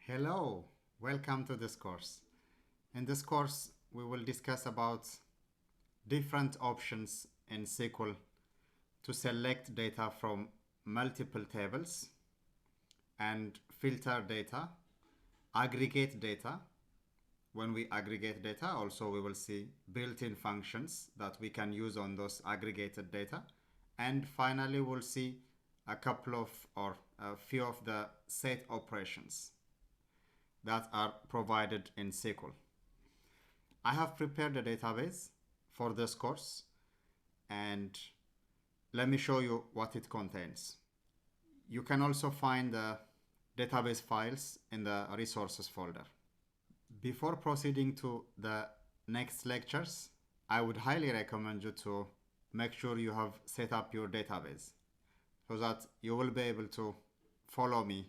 Hello, welcome to this course. In this course, we will discuss about different options in SQL to select data from multiple tables and filter data, aggregate data. When we aggregate data, also we will see built-in functions that we can use on those aggregated data. And finally, we'll see a couple of or a few of the set operations that are provided in SQL. I have prepared a database for this course and let me show you what it contains. You can also find the database files in the resources folder. Before proceeding to the next lectures, I would highly recommend you to make sure you have set up your database so that you will be able to follow me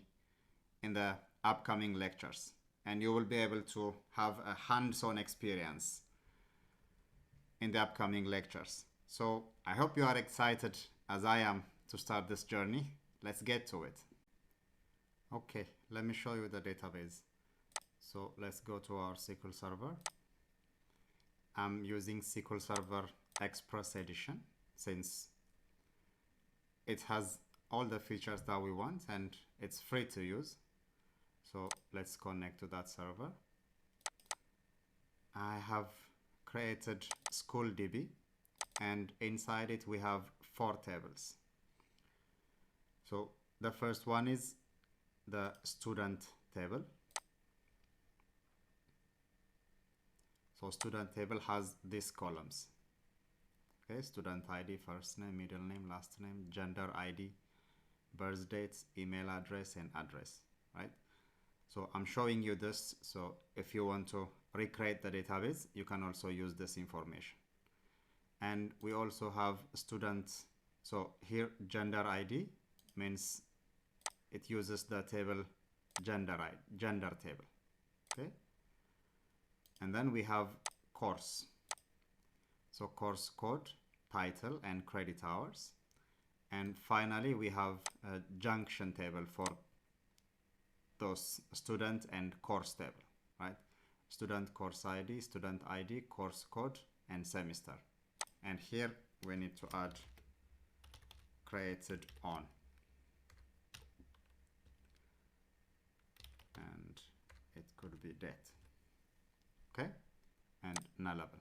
in the upcoming lectures and you will be able to have a hands-on experience in the upcoming lectures. So I hope you are excited as I am to start this journey. Let's get to it. Okay, let me show you the database. So let's go to our SQL Server. I'm using SQL Server Express Edition since it has all the features that we want and it's free to use. So let's connect to that server. I have created SchoolDB and inside it we have 4 tables. So the first one is the student table. So student table has these columns. Okay, student ID, first name, middle name, last name, gender ID, birth dates, email address, and address, right? So I'm showing you this, so if you want to recreate the database, you can also use this information. And we also have students. So here gender ID means it uses the table gender table. Okay. And then we have course. So course code, title, and credit hours. And finally, we have a junction table for those student and course table, right? Student course ID, course code, and semester. And here we need to add created on. And it could be date. Okay? And nullable.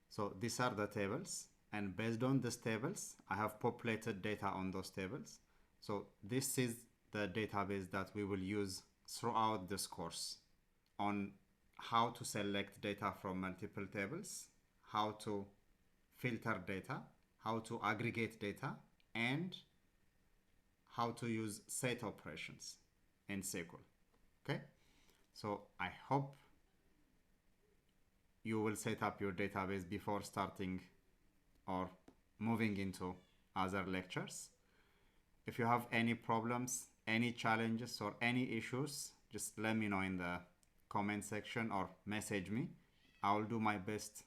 So these are the tables. And based on these tables, I have populated data on those tables. So this is the database that we will use throughout this course on how to select data from multiple tables, how to filter data, how to aggregate data, and how to use set operations in SQL. Okay, so I hope you will set up your database before starting or moving into other lectures. If you have any problems, any challenges, or any issues, just let me know in the comment section or message me. I will do my best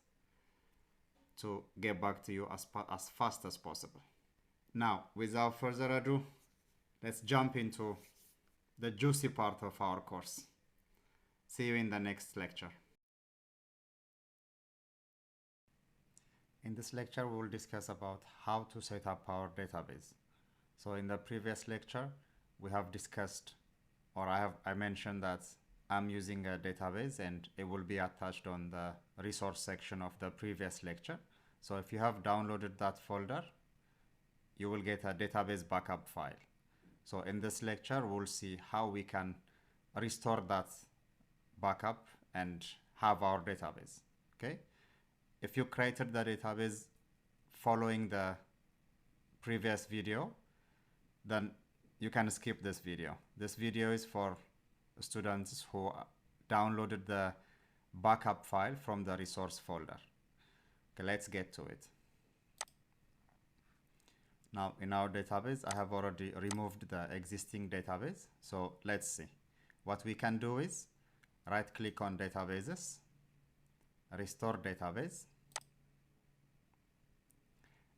to get back to you as fast as possible. Now, without further ado, let's jump into the juicy part of our course. See you in the next lecture. In this lecture, we will discuss about how to set up our database. So in the previous lecture, we have discussed, or I mentioned that I'm using a database and it will be attached on the resource section of the previous lecture. So if you have downloaded that folder, you will get a database backup file. So in this lecture, we'll see how we can restore that backup and have our database. Okay. If you created the database following the previous video, then you can skip this video. This video is for students who downloaded the backup file from the resource folder. Okay, let's get to it. Now in our database, I have already removed the existing database. So let's see. What we can do is right click on databases, restore database.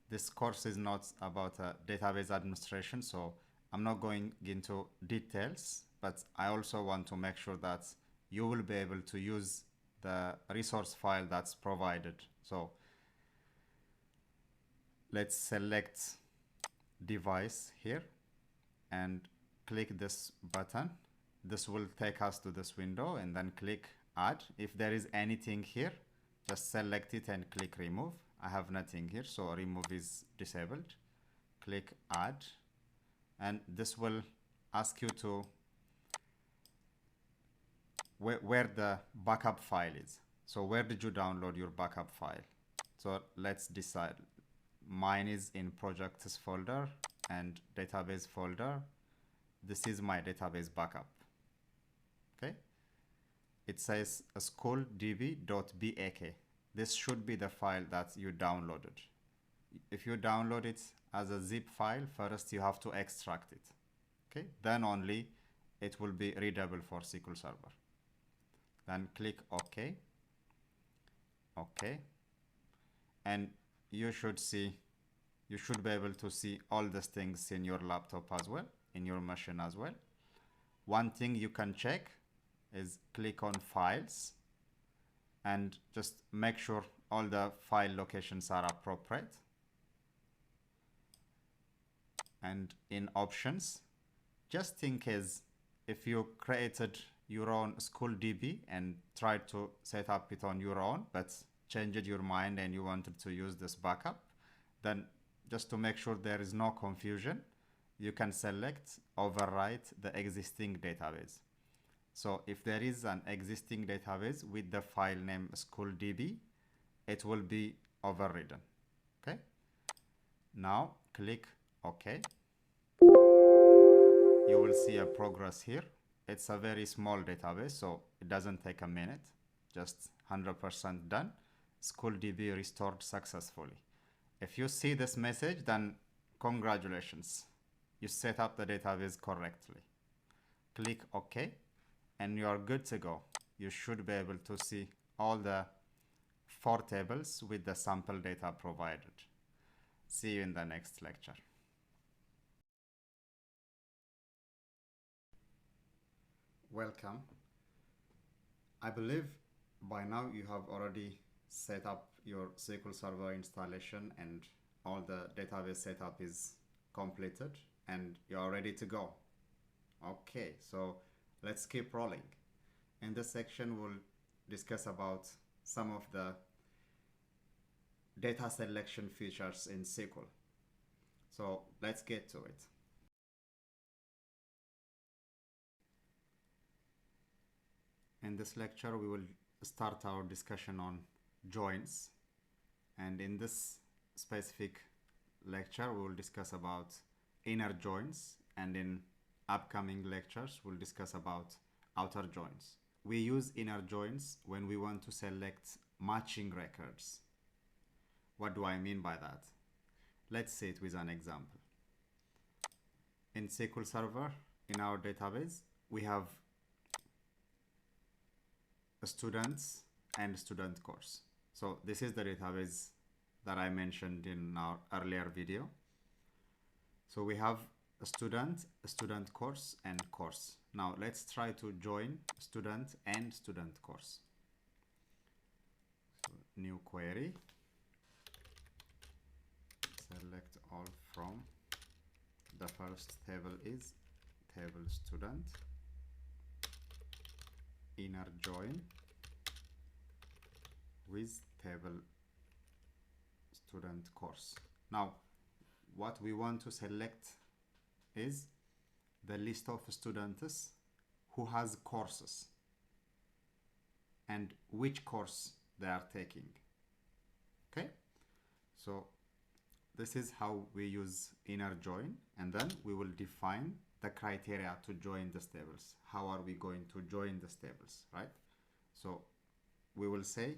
This course is not about database administration, so I'm not going into details, but I also want to make sure that you will be able to use the resource file that's provided. So let's select device here and click this button. This will take us to this window, and then click add. If there is anything here, just select it and click remove. I have nothing here, so remove is disabled. Click add, and this will ask you to where the backup file is. So where did you download your backup file? So let's decide. Mine is in projects folder and database folder. This is my database backup. Okay, it says schooldb.bak. This should be the file that you downloaded. If you download it as a zip file, first you have to extract it. Okay, then only it will be readable for SQL Server. Then click OK. OK. And you should be able to see all these things in your laptop as well, in your machine as well. One thing you can check is click on files and just make sure all the file locations are appropriate. And in options, just in case if you created your own school DB and tried to set up it on your own, but changed your mind and you wanted to use this backup, then just to make sure there is no confusion, you can select overwrite the existing database. So if there is an existing database with the file name schooldb, it will be overridden. Okay. Now click OK. You will see a progress here. It's a very small database, so it doesn't take a minute. Just 100% done. SchoolDB restored successfully. If you see this message, then congratulations. You set up the database correctly. Click OK, and you are good to go. You should be able to see all the 4 tables with the sample data provided. See you in the next lecture. Welcome. I believe by now you have already set up your SQL Server installation and all the database setup is completed and you're ready to go. Okay, so let's keep rolling. In this section, we'll discuss about some of the data selection features in SQL. So let's get to it. In this lecture, we will start our discussion on joins. And in this specific lecture, we will discuss about inner joins. And in upcoming lectures, we'll discuss about outer joins. We use inner joins when we want to select matching records. What do I mean by that? Let's see it with an example. In SQL Server, in our database, we have students and student course. So this is the database that I mentioned in our earlier video. So we have a student course, and course. Now let's try to join student and student course. So new query, select all from, the first table is table student, inner join with table student course. Now what we want to select is the list of students who has courses and which course they are taking. Okay, so this is how we use inner join, and then we will define the criteria to join these tables. How are we going to join these tables, right? So we will say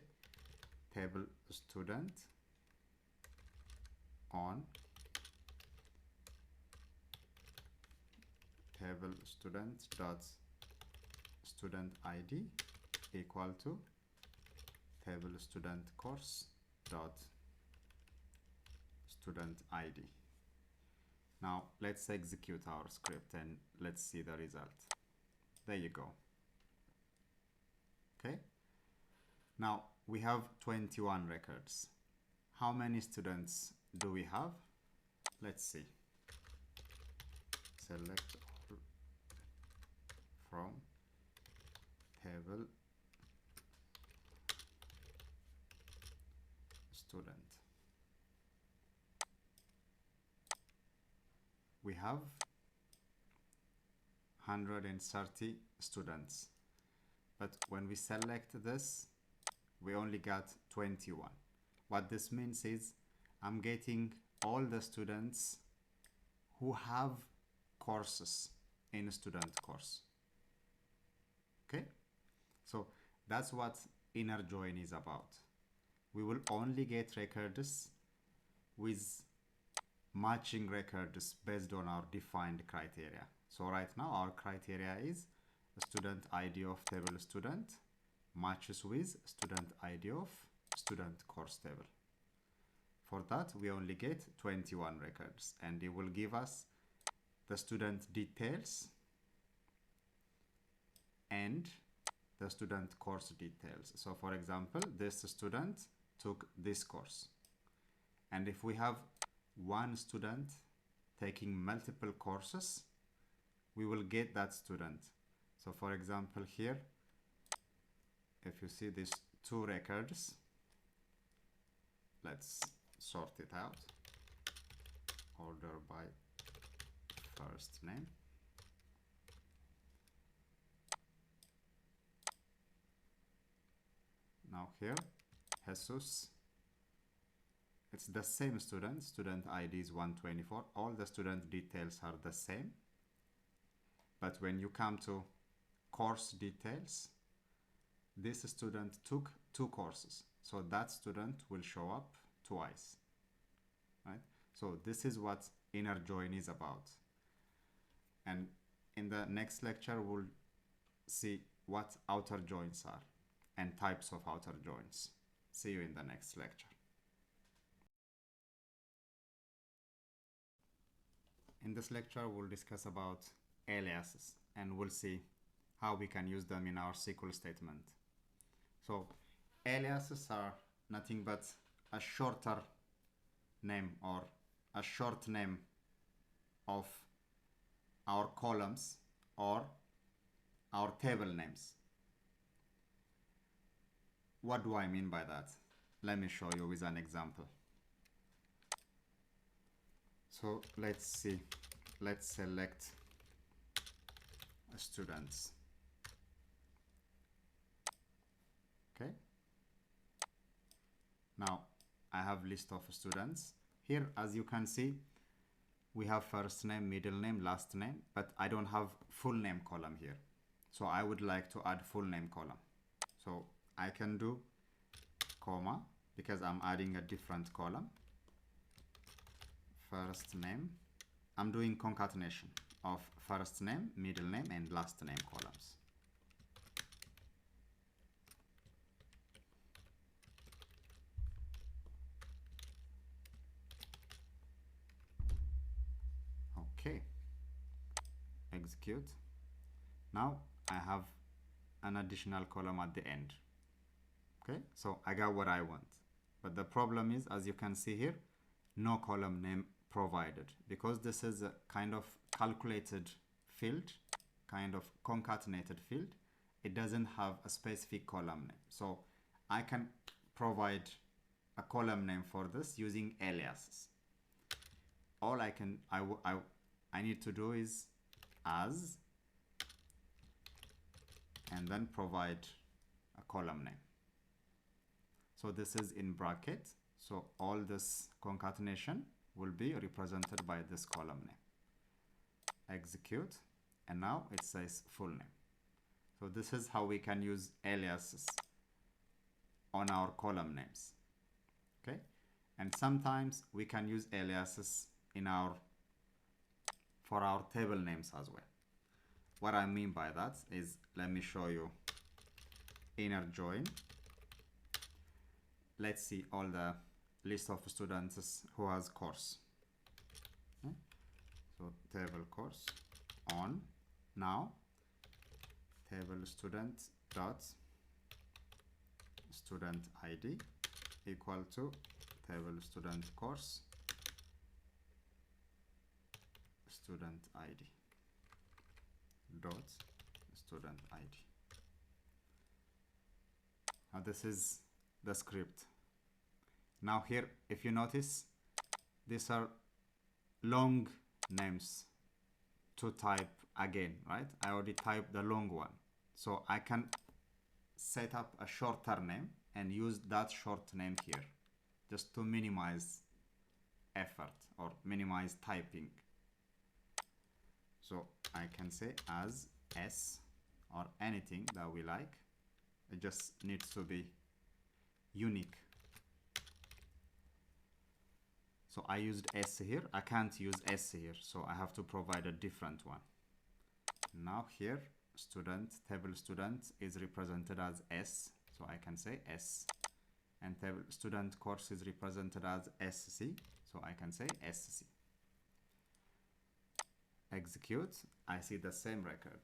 table student on table student dot student ID equal to table student course dot student ID. Now let's execute our script and let's see the result. There you go. Okay. Now we have 21 records. How many students do we have? Let's see. Select all from table student. We have 130 students, but when we select this, we only got 21. What this means is I'm getting all the students who have courses in a student course. Okay, so that's what inner join is about. We will only get records with matching records based on our defined criteria. So right now our criteria is student ID of table student matches with student ID of student course table. For that we only get 21 records, and it will give us the student details and the student course details. So for example, this student took this course, and if we have one student taking multiple courses, we will get that student. So for example here, if you see these two records, let's sort it out. Order by first name. Now here, Jesus, it's the same student. Student ID is 124. All the student details are the same. But when you come to course details, this student took 2 courses. So that student will show up twice. Right? So this is what inner join is about. And in the next lecture, we'll see what outer joins are and types of outer joins. See you in the next lecture. In this lecture, we'll discuss about aliases, and we'll see how we can use them in our SQL statement. So aliases are nothing but a shorter name or a short name of our columns or our table names. What do I mean by that? Let me show you with an example. So let's see, let's select students. Okay. Now I have list of students. Here, as you can see, we have first name, middle name, last name, but I don't have full name column here. So I would like to add full name column. So I can do comma because I'm adding a different column. First name. I'm doing concatenation of first name, middle name, and last name columns. Okay. Execute. Now I have an additional column at the end. Okay, so I got what I want. But the problem is, as you can see here, no column name provided, because this is a kind of calculated field, kind of concatenated field. It doesn't have a specific column name. So I can provide a column name for this using aliases. All I need to do is as, and then provide a column name. So this is in bracket. So all this concatenation will be represented by this column name. Execute, and now it says full name. So this is how we can use aliases on our column names. Okay, and sometimes we can use aliases for our table names as well. What I mean by that is, let me show you inner join. Let's see all the list of students who has course. Okay. So table course on. Now table student dot student ID equal to table student course student ID dot student ID. Now this is the script. Now here, if you notice, these are long names to type again, right? I already typed the long one, so I can set up a shorter name and use that short name here just to minimize effort or minimize typing. So I can say as S or anything that we like. It just needs to be unique. So I used S here. I can't use S here, so I have to provide a different one. Now here, student, table student is represented as S, so I can say S. And table student course is represented as SC, so I can say SC. Execute, I see the same record.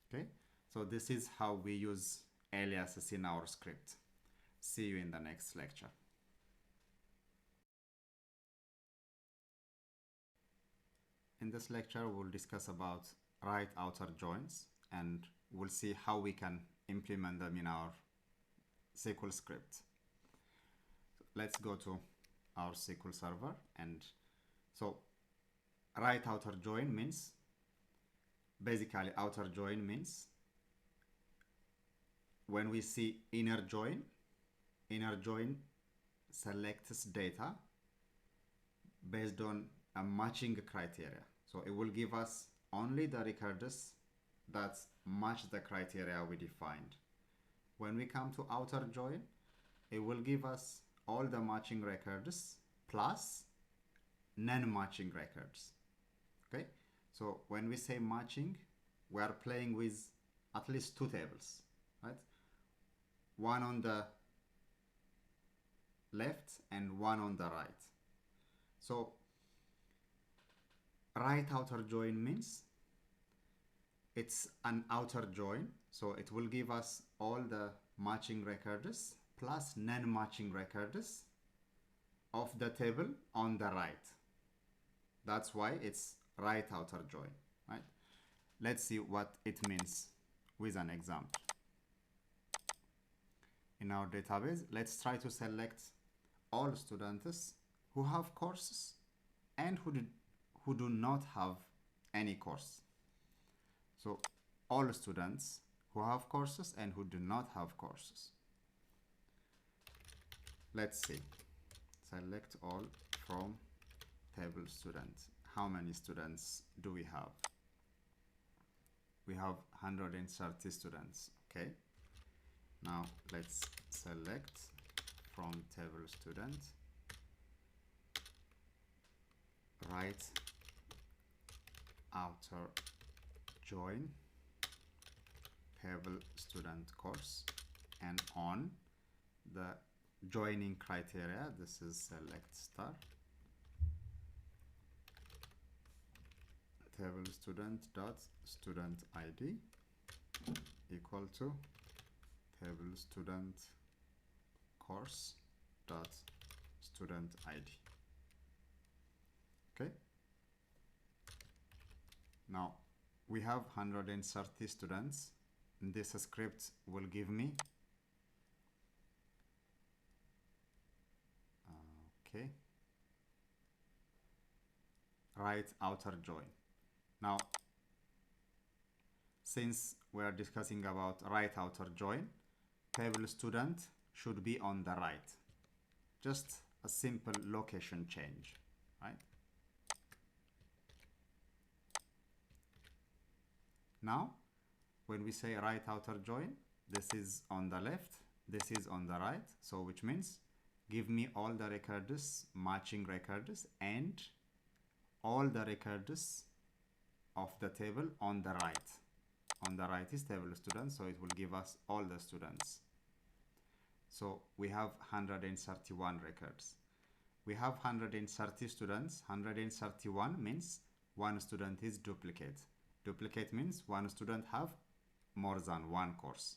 Okay, so this is how we use aliases in our script. See you in the next lecture. In this lecture, we'll discuss about right outer joins, and we'll see how we can implement them in our SQL script. Let's go to our SQL Server, and so right outer join means, basically outer join means when we see inner join selects data based on a matching criteria. So it will give us only the records that match the criteria we defined. When we come to outer join, it will give us all the matching records plus non-matching records. Okay, so when we say matching, we are playing with at least two tables, right? One on the left and one on the right. So right outer join means it's an outer join, so it will give us all the matching records plus non-matching records of the table on the right. That's why it's right outer join, right? Let's see what it means with an example. In our database, let's try to select all students who have courses and who do not have any course. So all students who have courses and who do not have courses. Let's see. Select all from table students. How many students do we have? We have 130 students. Okay. Now let's select from table student right outer join table student course, and on the joining criteria, this is select star table student dot student ID equal to table student course dot student ID. Okay. Now we have 130 students. This script will give me right outer join. Now, since we are discussing about right outer join, table student should be on the right. Just a simple location change, right? Now, when we say right outer join, this is on the left, this is on the right, so which means give me all the records, matching records, and all the records of the table on the right. On the right is table students, so it will give us all the students. So we have 131 records. We have 130 students. 131 means one student is duplicate. Duplicate means one student have more than one course.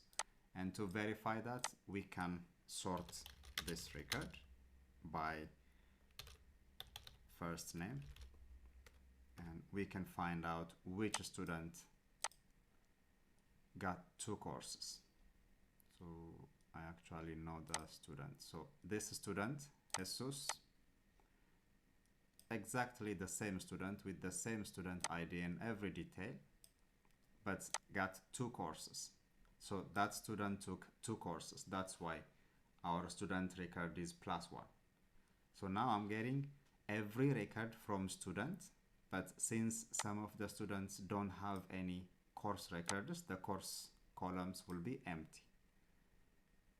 And to verify that, we can sort this record by first name, and we can find out which student got two courses. So I actually know the student. So this student, Jesus, exactly the same student with the same student ID and every detail, but got two courses. So that student took two courses. That's why our student record is +1. So now I'm getting every record from student, but since some of the students don't have any course records, the course columns will be empty.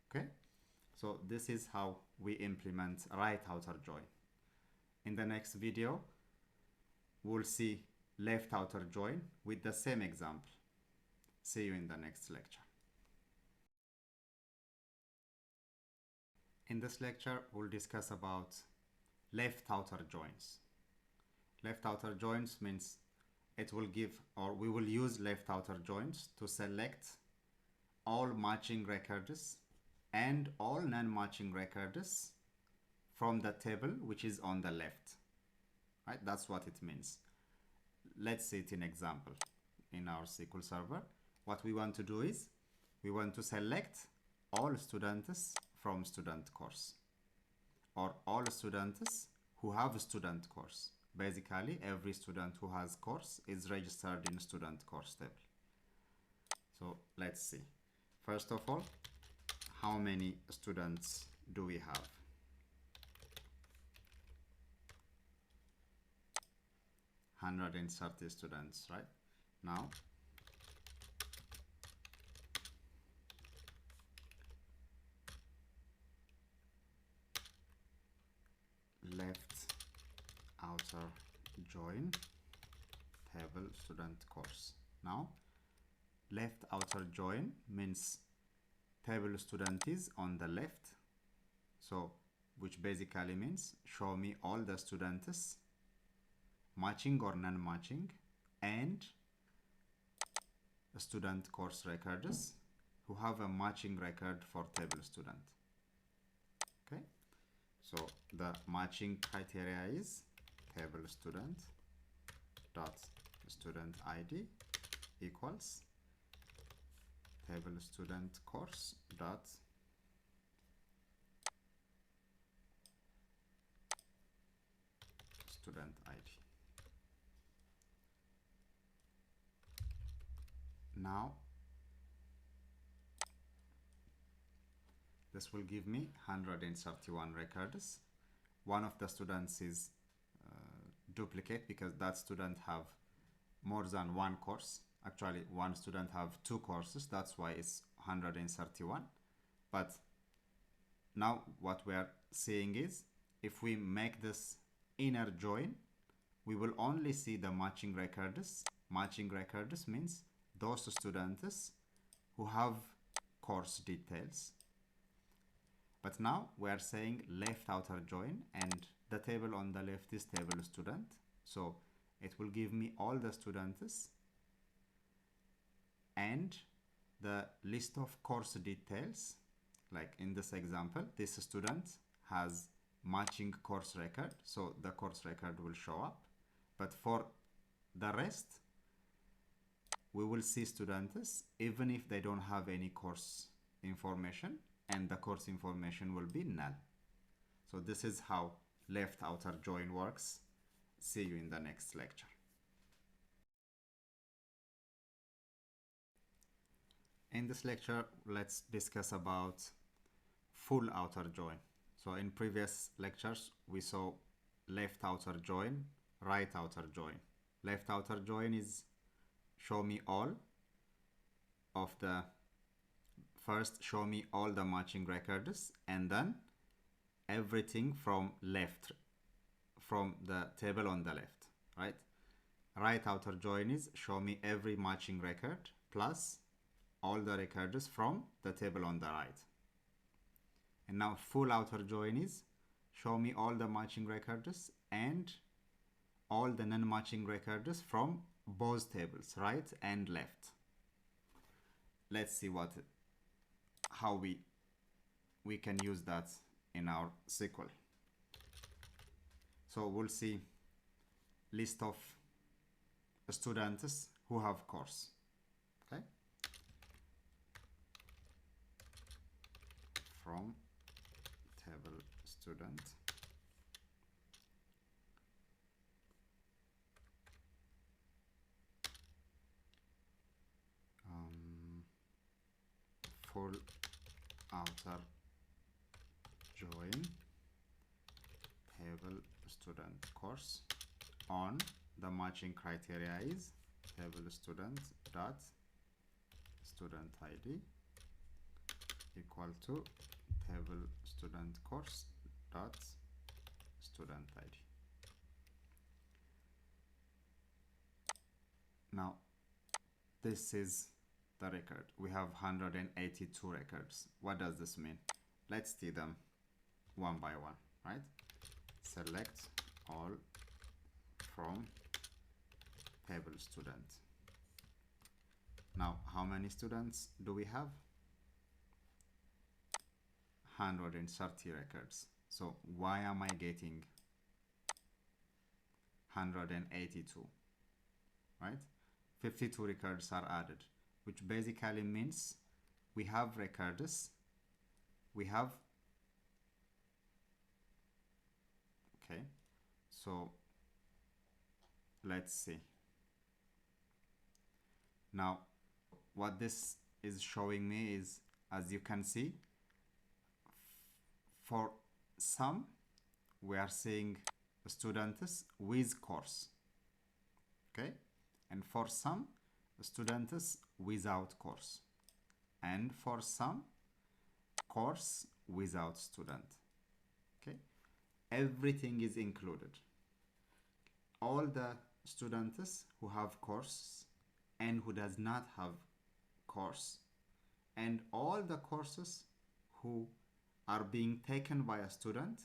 Okay, so this is how we implement right outer join. In the next video, we'll see left outer join with the same example. See you in the next lecture. In this lecture, we'll discuss about left outer joins. Left outer joins means it will give, or we will use left outer joins to select all matching records and all non-matching records from the table which is on the left. Right? That's what it means. Let's see it in example in our SQL Server. What we want to do is we want to select all students from student course, or all students who have a student course. Basically, every student who has course is registered in student course table. So let's see. First of all, how many students do we have? Hundred and 30 students, right? Now, left outer join table student course. Now, left outer join means table student is on the left, so which basically means show me all the students matching or non-matching and student course records who have a matching record for table student. Okay, so the matching criteria is table student dot student ID equals table student course dot student ID. Now this will give me 131 records. One of the students is duplicate because that student have more than one course. Actually, one student have two courses. That's why it's 131. But now what we are seeing is if we make this inner join, we will only see the matching records. Matching records means those students who have course details. But now we are saying left outer join, and the table on the left is table student. So it will give me all the students and the list of course details. Like in this example, this student has matching course record, so the course record will show up. But for the rest, we will see students even if they don't have any course information, and the course information will be null. So this is how left outer join works. See you in the next lecture. In this lecture, let's discuss about full outer join. So in previous lectures, we saw left outer join, right outer join. Left outer join is show me all of the, first show me all the matching records, and then everything from left, from the table on the left, right? Right outer join is show me every matching record plus all the records from the table on the right. And now full outer join is show me all the matching records and all the non-matching records from both tables, right and left. let's see how we can use that in our SQL. So we'll see list of students who have course. Okay, from table student full outer join table student course on the matching criteria is table student dot student ID equal to table student course dot student ID. Now this is the record. We have 182 records. What does this mean? Let's see them one by one, right? Select all from table student. Now, how many students do we have? 130 records. So why am I getting 182, right? 52 records are added, which basically means we have records, okay, so let's see. Now, what this is showing me is, as you can see, for some, we are seeing students with course, okay? And for some, students without course. And for some, course without student, okay? Everything is included. All the students who have course and who does not have course, and all the courses who are being taken by a student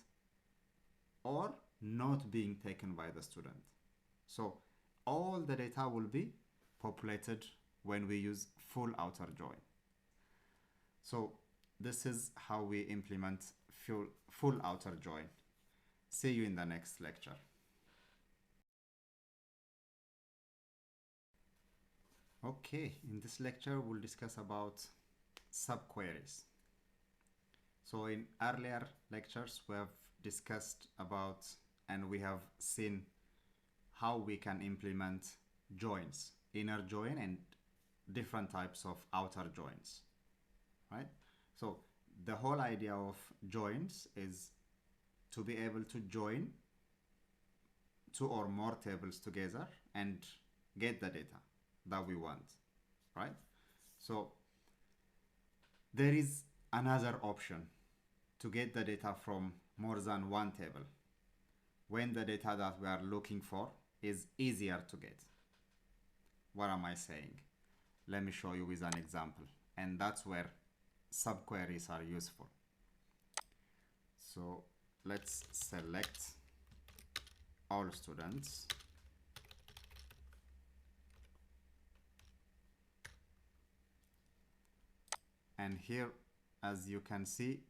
or not being taken by the student. So all the data will be populated when we use full outer join. So this is how we implement full outer join. See you in the next lecture. Okay, in this lecture we'll discuss about subqueries. So in earlier lectures we have discussed about and we have seen how we can implement joins, inner join and different types of outer joins, right? So the whole idea of joins is to be able to join two or more tables together and get the data that we want, right? So there is another option to get the data from more than one table when the data that we are looking for is easier to get. What am I saying? Let me show you with an example, and that's where subqueries are useful. So let's select all students and here, as you can see,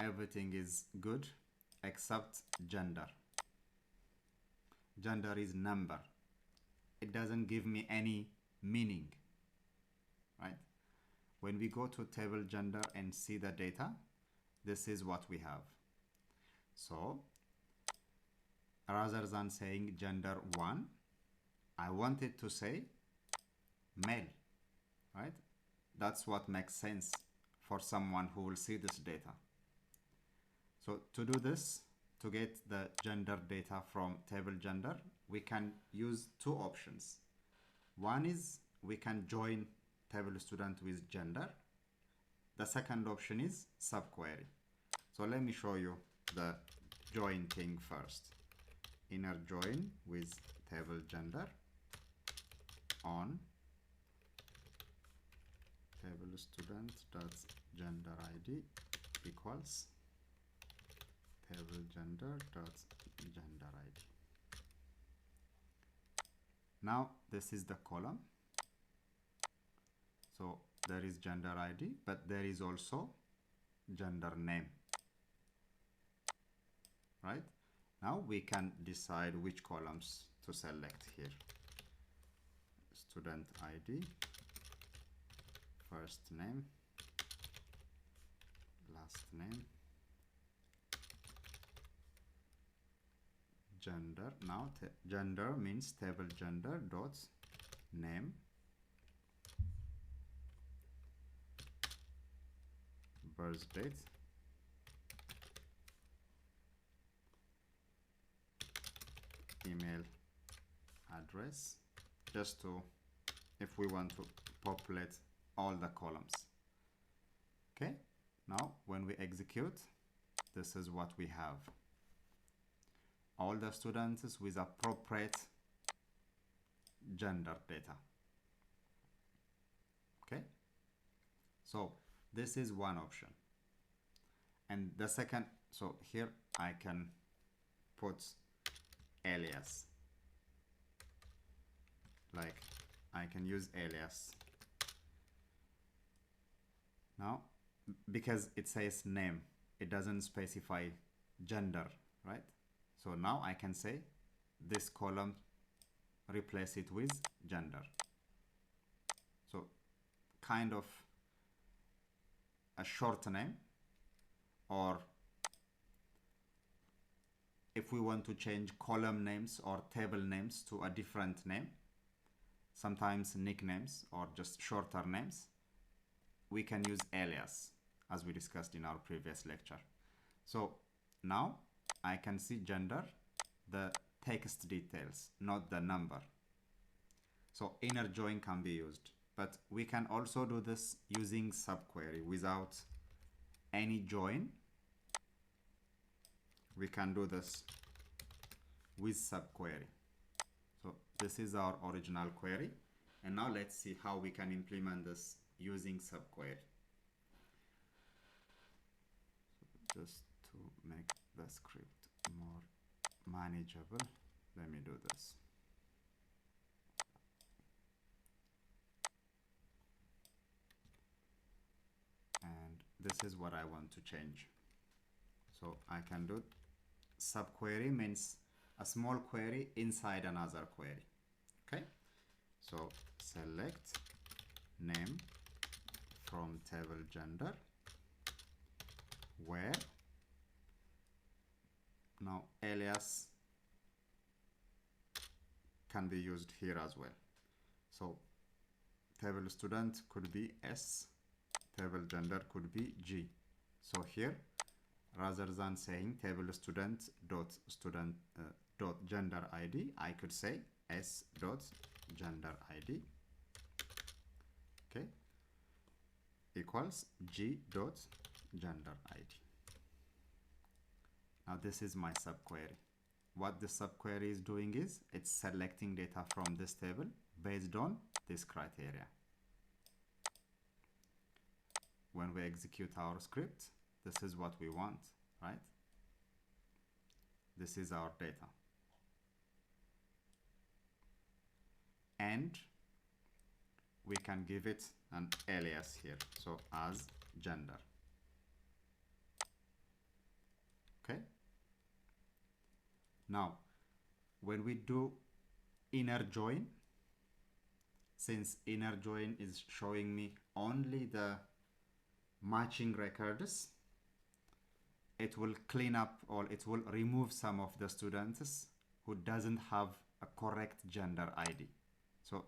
everything is good except gender. Gender is number. It doesn't give me any meaning, right? When we go to table gender and see the data, this is what we have. So rather than saying gender 1, I wanted to say male, right? That's what makes sense for someone who will see this data. So to do this, to get the gender data from table gender, we can use two options. One is we can join table student with gender. The second option is subquery. So let me show you the join thing first. Inner join with table gender on table student dot gender ID equals table gender dot gender ID. Now this is the column So there is gender ID, but there is also gender name, right? Now we can decide which columns to select here. Student ID, first name, last name, gender. Now gender means table gender dot name, birth date, email address, just to, if we want to populate all the columns. Okay, now when we execute, this is what we have. All the students with appropriate gender data. Okay, so this is one option. And the second, so here I can put alias, like I can use alias. Now, because it says name, it doesn't specify gender, right? So now I can say this column, replace it with gender. So kind of a short name, or if we want to change column names or table names to a different name, sometimes nicknames or just shorter names, we can use alias, as we discussed in our previous lecture. So now I can see gender, the text details, not the number. So inner join can be used, but we can also do this using subquery without any join. We can do this with subquery. So this is our original query, and now let's see how we can implement this using subquery. So just to make the script more manageable, let me do this. And this is what I want to change. So I can do subquery, means a small query inside another query. Okay, so select name from table gender, where, now alias can be used here as well. So table student could be S, table gender could be G. So here, rather than saying table student dot gender ID, I could say S dot gender ID, okay, equals G dot gender ID. Now this is my subquery. What the subquery is doing is it's selecting data from this table based on this criteria. When we execute our script, this is what we want, right? This is our data. And we can give it an alias here, so as gender. Okay. Now, when we do inner join, since inner join is showing me only the matching records, it will clean up, or it will remove some of the students who doesn't have a correct gender ID. So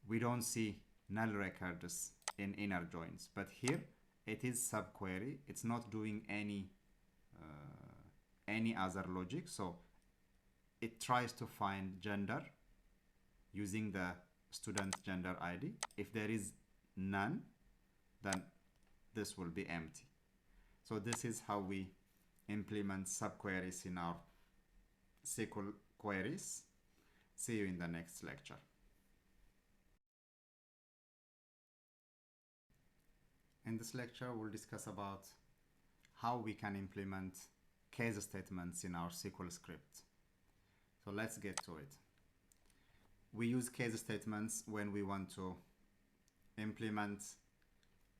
we don't see null records in inner joins, but here it is subquery. It's not doing any other logic. So it tries to find gender using the student gender ID. If there is none, then this will be empty. So this is how we implement subqueries in our SQL queries. See you in the next lecture. In this lecture, we'll discuss about how we can implement case statements in our SQL script. So let's get to it. We use case statements when we want to implement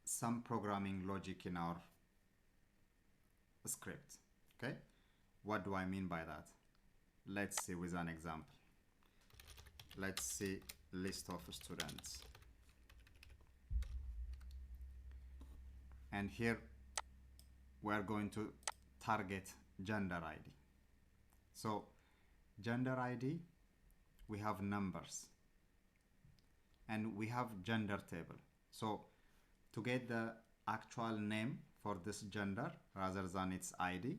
some programming logic in our script. Okay, what do I mean by that? Let's see with an example. Let's see list of students, and here we are going to target gender ID. So gender ID, we have numbers and we have gender table. So to get the actual name for this gender rather than its ID,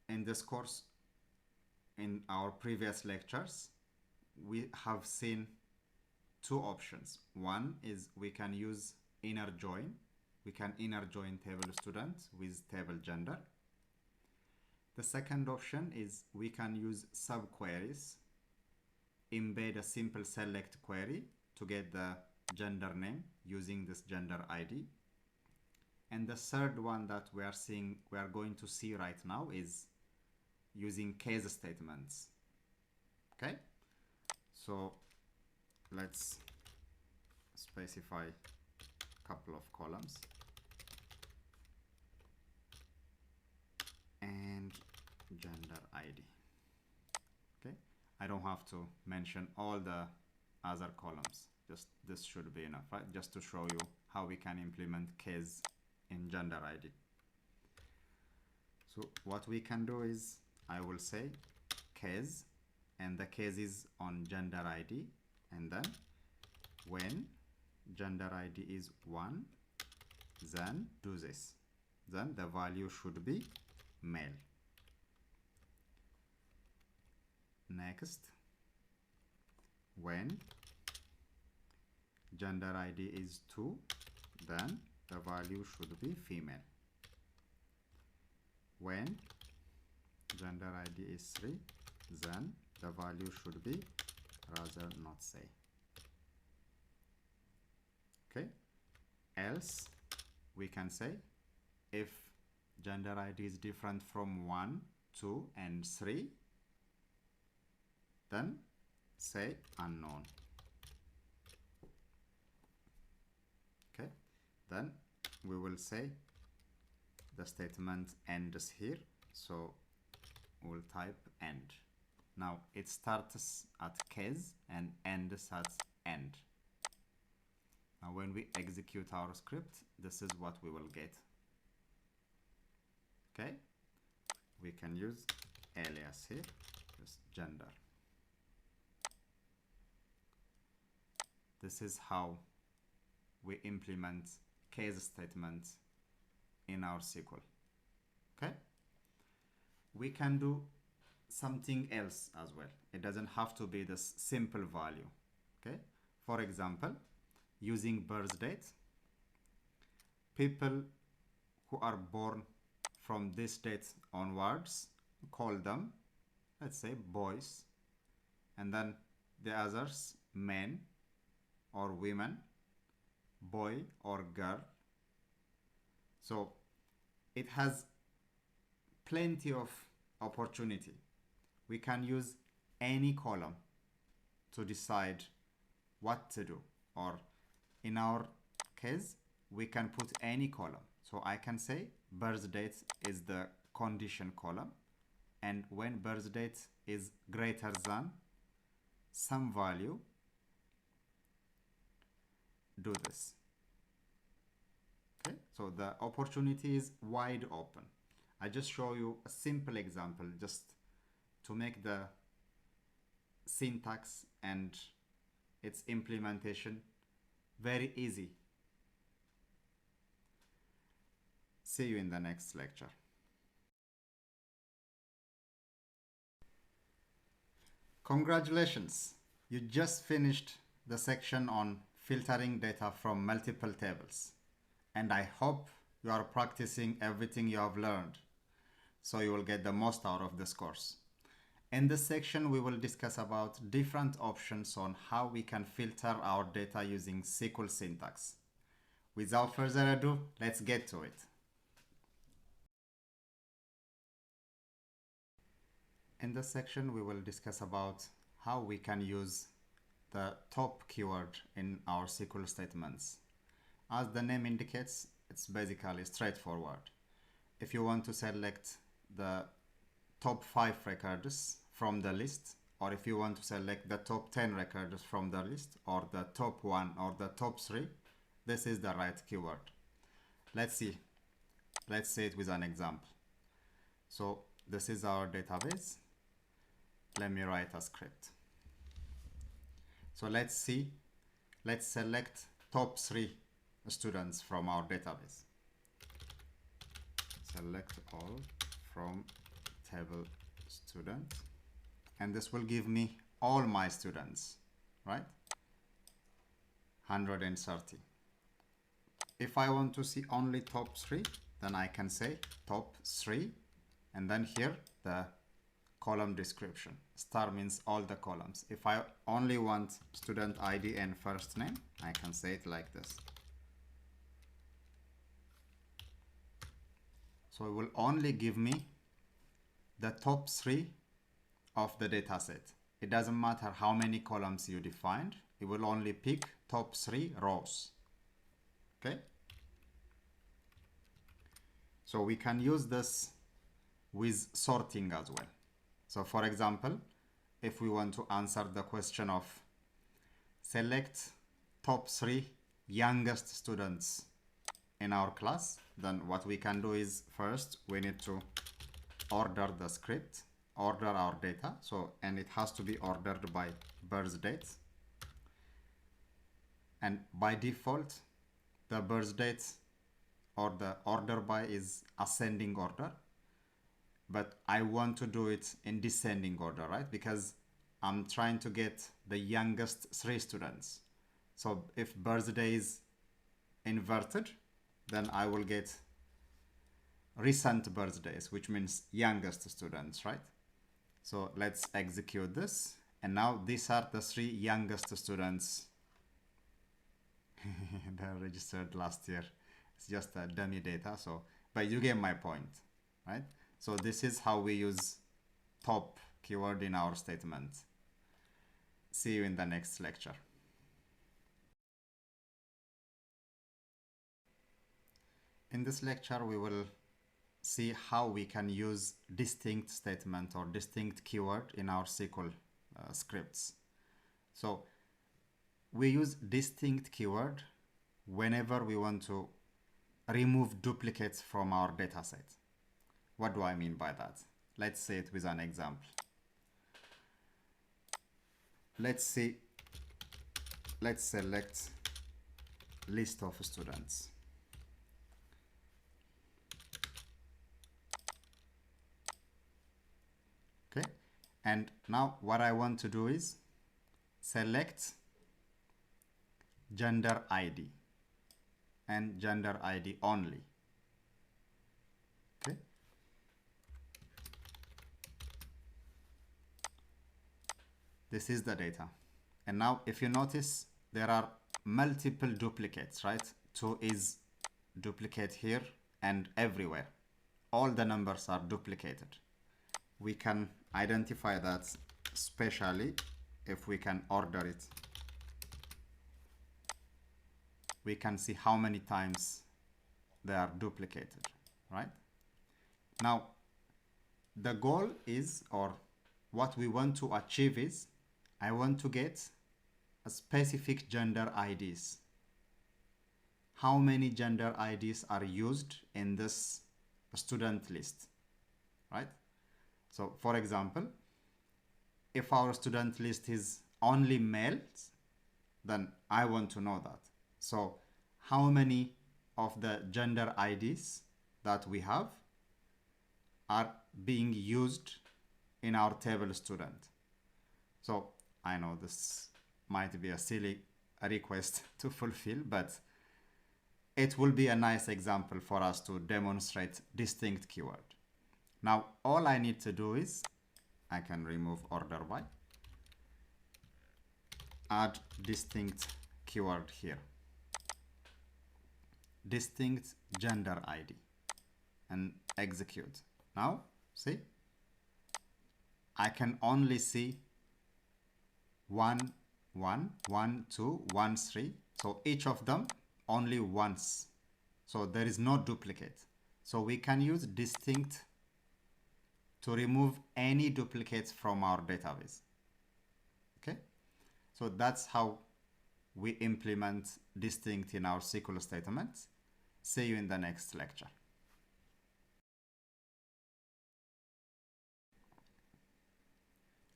in this course, in our previous lectures, we have seen two options. One is we can use inner join. We can inner join table student with table gender. The second option is we can use subqueries, embed a simple select query to get the gender name using this gender ID. And the third one that we are going to see right now is using case statements. Okay, so let's specify a couple of columns and gender ID. Okay, I don't have to mention all the other columns, just this should be enough, right? Just to show you how we can implement case in gender ID. So what we can do is I will say case, and the case is on gender ID, and then when gender ID is 1, then do this, then the value should be male. Next, when gender ID is 2, then the value should be female. When gender ID is 3, then the value should be rather not say. Okay, else we can say if gender ID is different from 1, 2 and 3, then say unknown. Okay, then we will say the statement ends here, so we'll type end. Now it starts at case and ends at end. Now when we execute our script, this is what we will get. Okay, we can use alias here, just gender. This is how we implement case statements in our SQL. Okay, we can do something else as well. It doesn't have to be this simple value. Okay, for example, using birth date, people who are born from this date onwards, call them, let's say, boys, and then the others, men or women, boy or girl. So it has plenty of opportunity. We can use any column to decide what to do, or in our case we can put any column. So I can say birth date is the condition column, and when birth date is greater than some value, do this. Okay, so the opportunity is wide open. I just show you a simple example just to make the syntax and its implementation very easy. See you in the next lecture. Congratulations! You just finished the section on filtering data from multiple tables, and I hope you are practicing everything you have learned so you will get the most out of this course. In this section, we will discuss about different options on how we can filter our data using SQL syntax. Without further ado, let's get to it. In this section, we will discuss about how we can use the top keyword in our SQL statements. As the name indicates, it's basically straightforward. If you want to select the top 5 records from the list, or if you want to select the top 10 records from the list, or the top 1 or the top 3, this is the right keyword. Let's see it with an example. So this is our database. Let me write a script. So let's select top 3 students from our database. Select all from table students, and this will give me all my students, right? 130. If I want to see only top 3, then I can say top 3, and then here the column description. Star means all the columns. If I only want student ID and first name, I can say it like this. So it will only give me the top 3 of the data set. It doesn't matter how many columns you defined, it will only pick top 3 rows. Okay? So we can use this with sorting as well. So for example, if we want to answer the question of select top 3 youngest students in our class, then what we can do is first we need to order the script, order our data. So, and it has to be ordered by birth date. And by default, the birth date or the order by is ascending order. But I want to do it in descending order, right? Because I'm trying to get the youngest 3 students. So if birthday is inverted, then I will get recent birthdays, which means youngest students, right? So let's execute this. And now these are the 3 youngest students that are registered last year. It's just a dummy data. So, but you get my point, right? So this is how we use top keyword in our statement. See you in the next lecture. In this lecture, we will see how we can use distinct statement or distinct keyword in our SQL scripts. So we use distinct keyword whenever we want to remove duplicates from our data set. What do I mean by that? Let's say it with an example. Let's select list of students. Okay, and now what I want to do is select gender ID and gender ID only. Okay, this is the data. And now if you notice, there are multiple duplicates, right? 2 is duplicate here and everywhere. All the numbers are duplicated. We can identify that, especially if we can order it. We can see how many times they are duplicated, right? Now, the goal is, or what we want to achieve is, I want to get a specific gender IDs. How many gender IDs are used in this student list, right? So for example, if our student list is only males, then I want to know that. So how many of the gender IDs that we have are being used in our table student? So I know this might be a silly request to fulfill, but it will be a nice example for us to demonstrate distinct keyword. Now, all I need to do is, I can remove order by, add distinct keyword here, distinct gender ID, and execute. Now, see, I can only see 1, 1, 1, 2, 1, 3. So each of them only once. So there is no duplicate. So we can use distinct to remove any duplicates from our database. Okay? So that's how we implement distinct in our SQL statements. See you in the next lecture.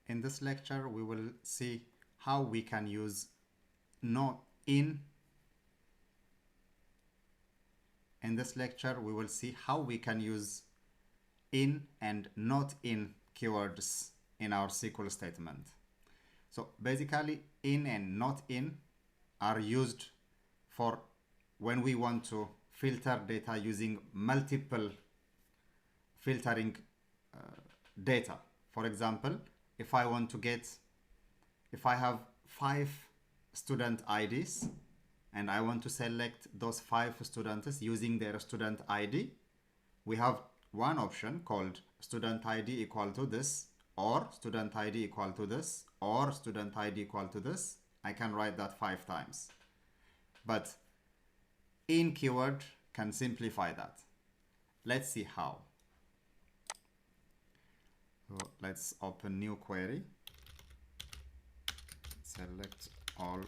In this lecture, we will see how we can use not in. In this lecture, we will see how we can use in and not in keywords in our SQL statement. So basically, in and not in are used for when we want to filter data using multiple filtering data. For example, if I have 5 student IDs and I want to select those 5 students using their student ID, we have one option called student ID equal to this, or student ID equal to this, or student ID equal to this. I can write that 5 times. But in keyword can simplify that. Let's see how. So let's open new query. Select all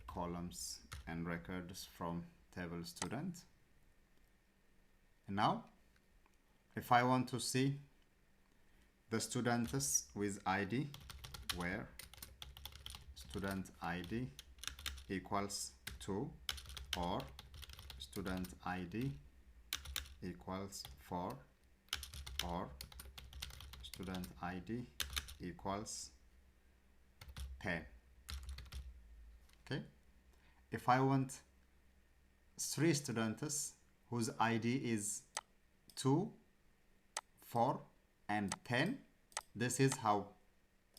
columns and records from table student. And now, if I want to see the students with ID, where student ID equals 2 or student ID equals 4 or student ID equals 10. Okay. If I want 3 students whose ID is 2, 4, and 10, this is how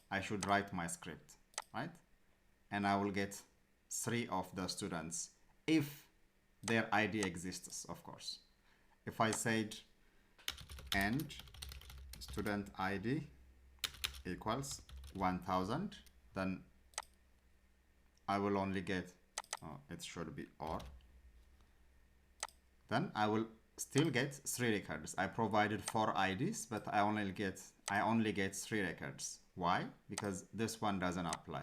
I should write my script, right? And I will get 3 of the students if their ID exists, of course. If I said and student ID equals 1000, then I will only get, it should be or, then I will still get 3 records. I provided 4 IDs, but I only get 3 records. Why? Because this one doesn't apply.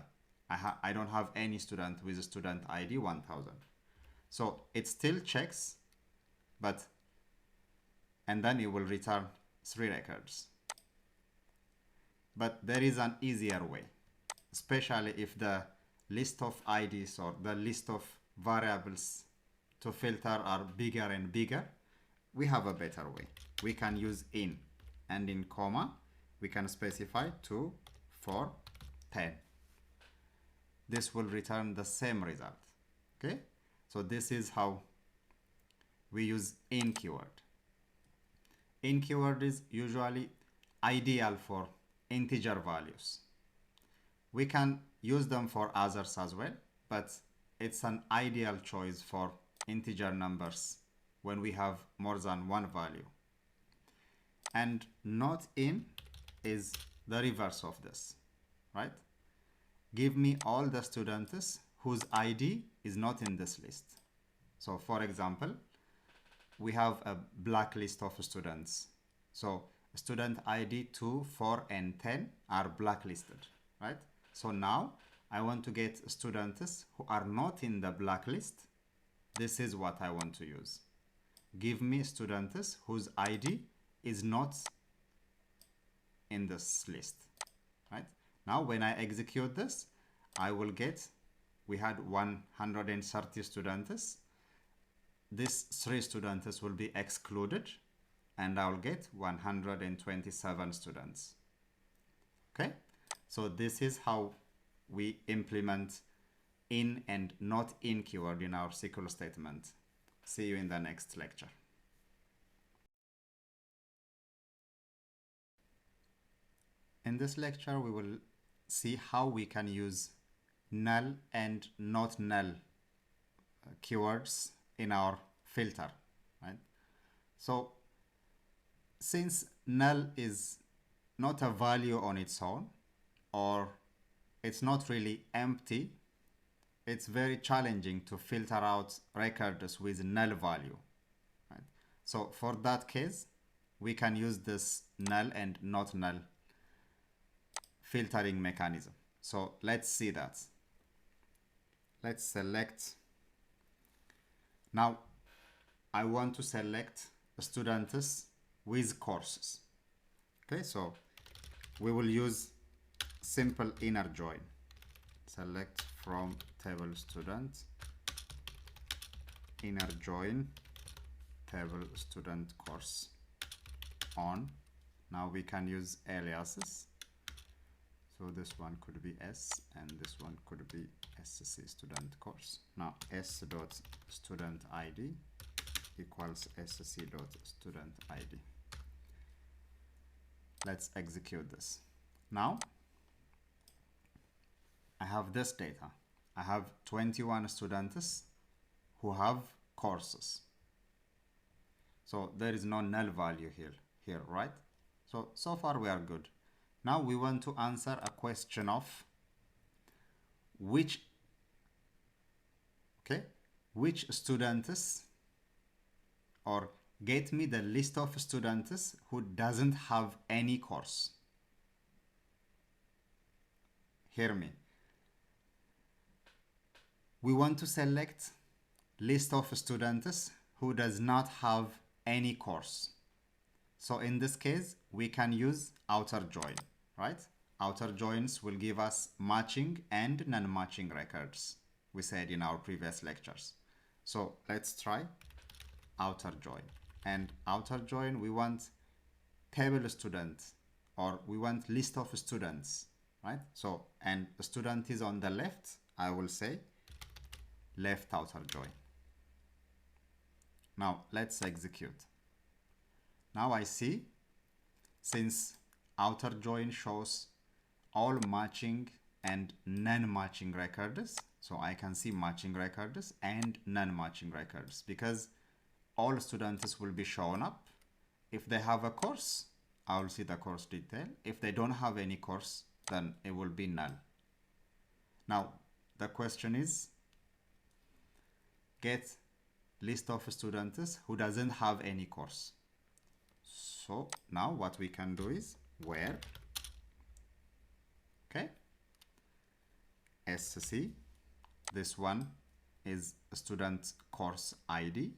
I don't have any student with a student ID 1000. So it still checks, and then it will return 3 records. But there is an easier way, especially if the list of IDs or the list of variables to filter are bigger and bigger. We have a better way. We can use in, and in comma we can specify 2, 4, 10. This will return the same result. Okay, so this is how we use in keyword. In keyword is usually ideal for integer values. We can use them for others as well, but it's an ideal choice for integer numbers when we have more than one value. And not in is the reverse of this, right? Give me all the students whose ID is not in this list. So for example, we have a black list of students. So student ID 2, 4, and 10 are blacklisted, right? So now I want to get students who are not in the blacklist. This is what I want to use. Give me students whose ID is not in this list, right? Now when I execute this, I will get, we had 130 students. These 3 students will be excluded, and I'll get 127 students. Okay, so this is how we implement in and not in keyword in our SQL statement. See you in the next lecture. In this lecture, we will see how we can use null and not null keywords in our filter, right? So since null is not a value on its own, or it's not really empty. It's very challenging to filter out records with null value. Right? So for that case, we can use this null and not null filtering mechanism. So let's see that. Let's select. Now I want to select students with courses. Okay, so we will use simple inner join. Select from table student, inner join, table student course on. Now we can use aliases. So this one could be S and this one could be SC student course. Now s.student ID equals sc.student ID. Let's execute this. Now I have this data. I have 21 students who have courses. So there is no null value here, right? So far we are good. Now we want to answer a question of which students, or get me the list of students who doesn't have any course. Hear me. We want to select list of students who does not have any course. So in this case, we can use outer join, right? Outer joins will give us matching and non-matching records, we said in our previous lectures. So let's try outer join. And outer join, we want table student, or we want list of students, right? So, and the student is on the left, I will say left outer join. Now let's execute. Now I see, since outer join shows all matching and non-matching records, so I can see matching records and non-matching records because all students will be shown up. If they have a course, I will see the course detail. If they don't have any course, then it will be null. Now the question is, get list of students who doesn't have any course. So now what we can do is where, okay, SC, this one is student course ID.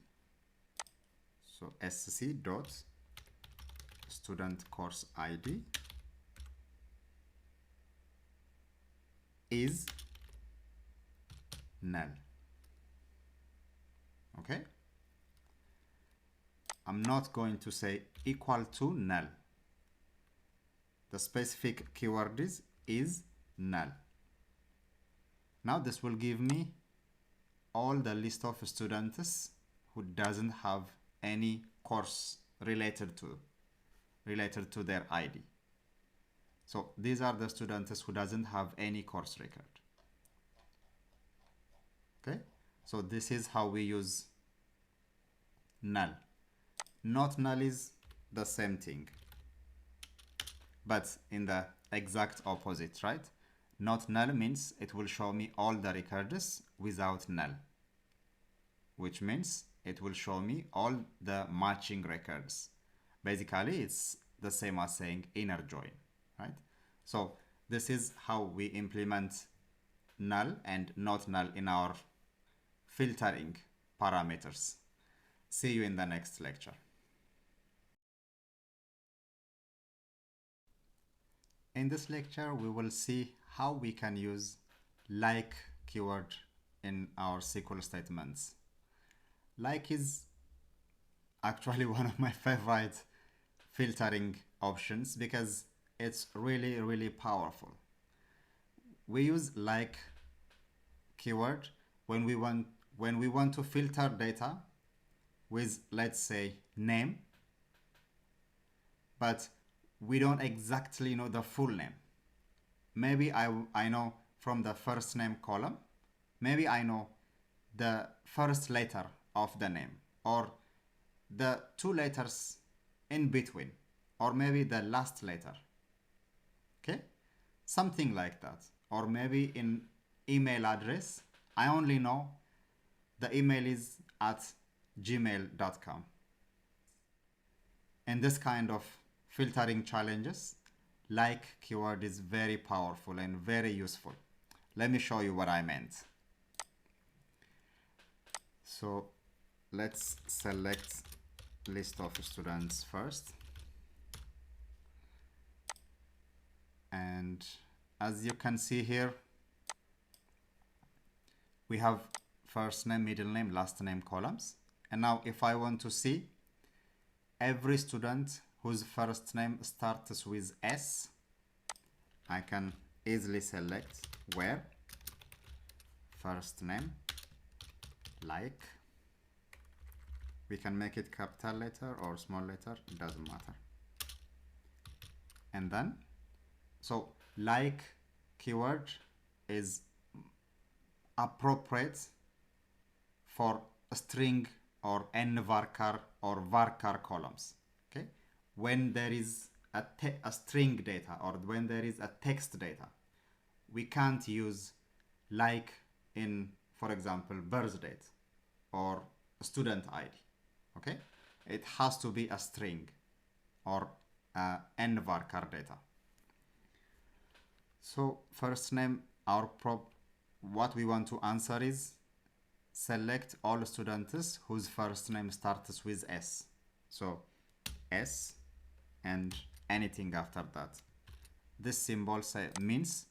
So SC dot student course ID is null. Okay, I'm not going to say equal to null. The specific keyword is null. Now this will give me all the list of students who doesn't have any course related to their ID. So these are the students who doesn't have any course record. Okay, so this is how we use null. Not null is the same thing, but in the exact opposite, right? Not null means it will show me all the records without null, which means it will show me all the matching records. Basically, it's the same as saying inner join, right? So this is how we implement null and not null in our filtering parameters. See you in the next lecture. In this lecture, we will see how we can use like keyword in our SQL statements. Like is actually one of my favorite filtering options because it's really, really powerful. We use like keyword when we want to filter data with, let's say, name, but we don't exactly know the full name. Maybe I know from the first name column, maybe I know the first letter of the name, or the two letters in between, or maybe the last letter. Okay, something like that. or maybe in email address, I only know the email is at gmail.com. In this kind of filtering challenges, like keyword is very powerful and very useful. Let me show you what I meant. So let's select list of students first. And as you can see here, we have first name, middle name, last name columns. And now if I want to see every student whose first name starts with S, I can easily select where first name, like, we can make it capital letter or small letter, it doesn't matter. And then, so like keyword is appropriate for a string or n varchar or varchar columns. Okay, when there is a string data or when there is a text data, we can't use like in, for example, birth date or student ID. Okay, it has to be a string or n varchar data. So first name, what we want to answer is select all students whose first name starts with S. So S and anything after that. This symbol means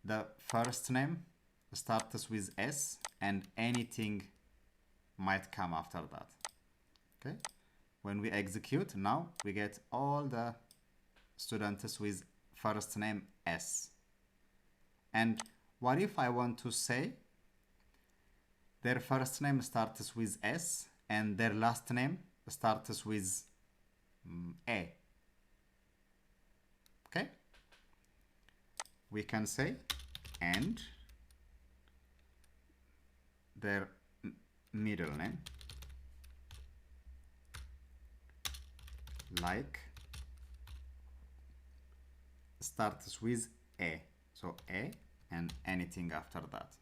the first name starts with S and anything might come after that. Okay, when we execute, now we get all the students with first name S. And what if I want to say their first name starts with S and their last name starts with A? Okay, we can say and their middle name, like, starts with A. So A and anything after that.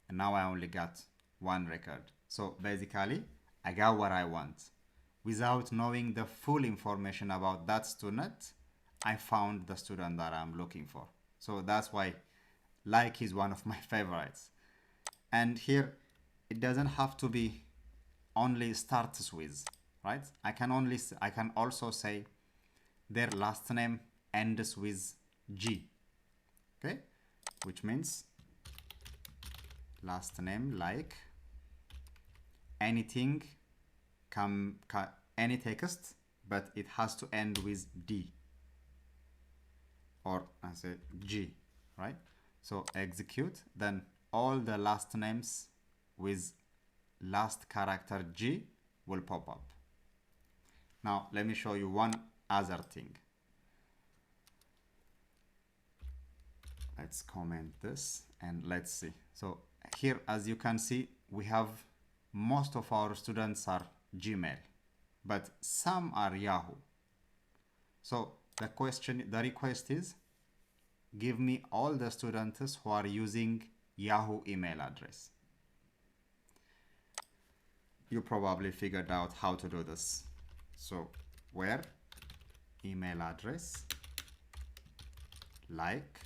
And now I only got one record. So basically, I got what I want. Without knowing the full information about that student, I found the student that I'm looking for. So that's why like is one of my favorites. And here, it doesn't have to be only starts with, right? I can also say their last name ends with G. Okay, which means last name, like, anything, any text, but it has to end with D, or I say G, right? So execute, then all the last names with last character G will pop up. Now let me show you one other thing. Let's comment this and let's see. So here, as you can see, we have most of our students are Gmail, but some are Yahoo. So the request is, give me all the students who are using Yahoo email address. You probably figured out how to do this. So where email address, like,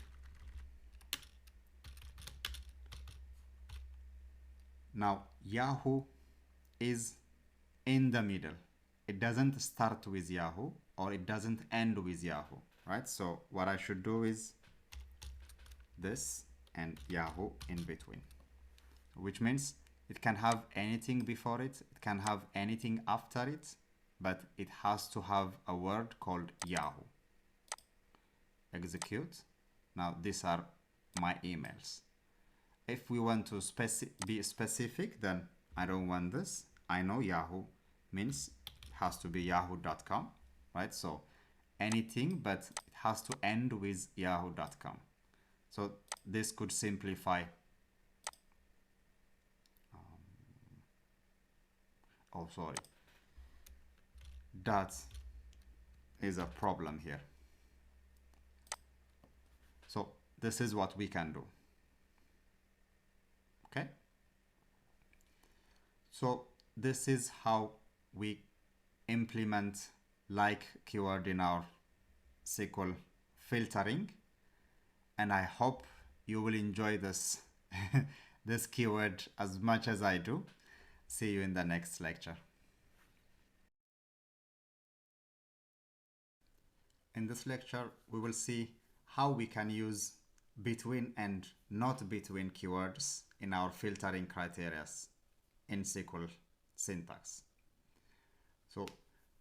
now Yahoo is in the middle. It doesn't start with Yahoo or it doesn't end with Yahoo, right? So what I should do is this and Yahoo in between, which means it can have anything before it, it can have anything after it, but it has to have a word called Yahoo. Execute. Now these are my emails. If we want to be specific, then I don't want this. I know Yahoo means it has to be yahoo.com, right? So anything, but it has to end with yahoo.com. So this could simplify. Oh, sorry. That is a problem here. So this is what we can do. Okay. So this is how we implement like keyword in our SQL filtering, and I hope you will enjoy this this keyword as much as I do. See you in the next lecture. In this lecture, we will see how we can use between and not between keywords in our filtering criteria in SQL syntax. So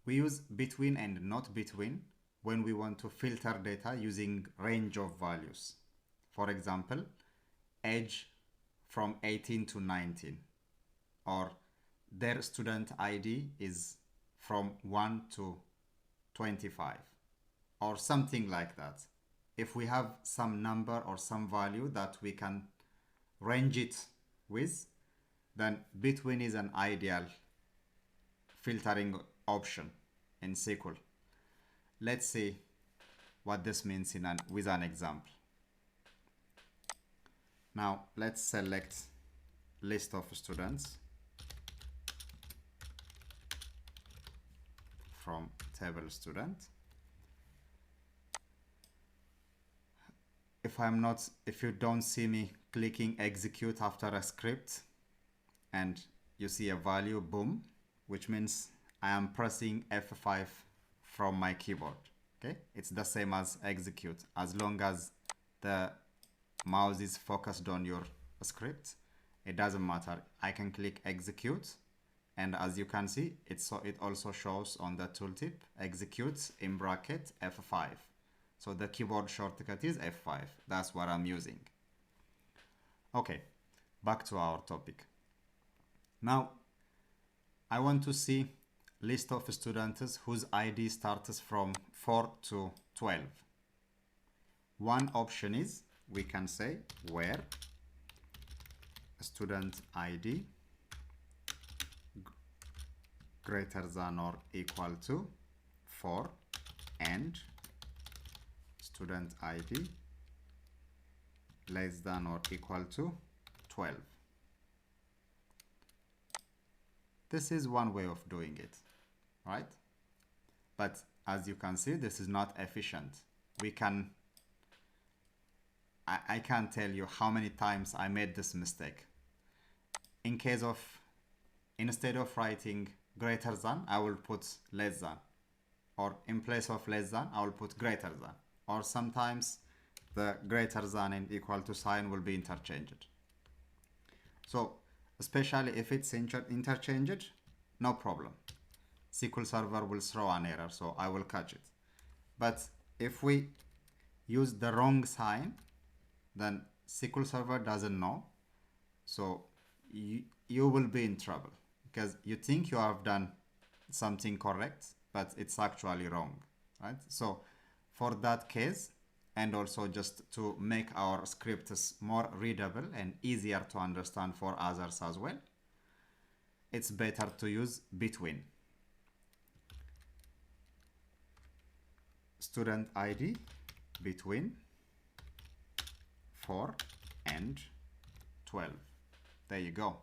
we use between and not between when we want to filter data using range of values. For example, age from 18 to 19, or their student ID is from 1 to 25, or something like that. If we have some number or some value that we can range it with, then between is an ideal filtering option in SQL. Let's see what this means with an example. Now let's select list of students from table student. If you don't see me clicking execute after a script and you see a value, boom, which means I am pressing F5 from my keyboard. Okay, it's the same as execute. As long as the mouse is focused on your script, it doesn't matter. I can click execute, and as you can see, it also shows on the tooltip execute in bracket F5. So the keyboard shortcut is F5. That's what I'm using. Okay, back to our topic. Now, I want to see list of students whose ID starts from 4 to 12. One option is we can say where student ID greater than or equal to 4 and student ID less than or equal to 12. This is one way of doing it, right? But as you can see, this is not efficient. I can't tell you how many times I made this mistake. Instead of writing greater than, I will put less than, or in place of less than, I will put greater than, or sometimes the greater than and equal to sign will be interchanged. So especially if it's interchanged, no problem. SQL Server will throw an error, so I will catch it. But if we use the wrong sign, then SQL Server doesn't know. So you will be in trouble because you think you have done something correct, but it's actually wrong, right? So for that case, and also just to make our scripts more readable and easier to understand for others as well, it's better to use between. Student ID between 4 and 12. There you go.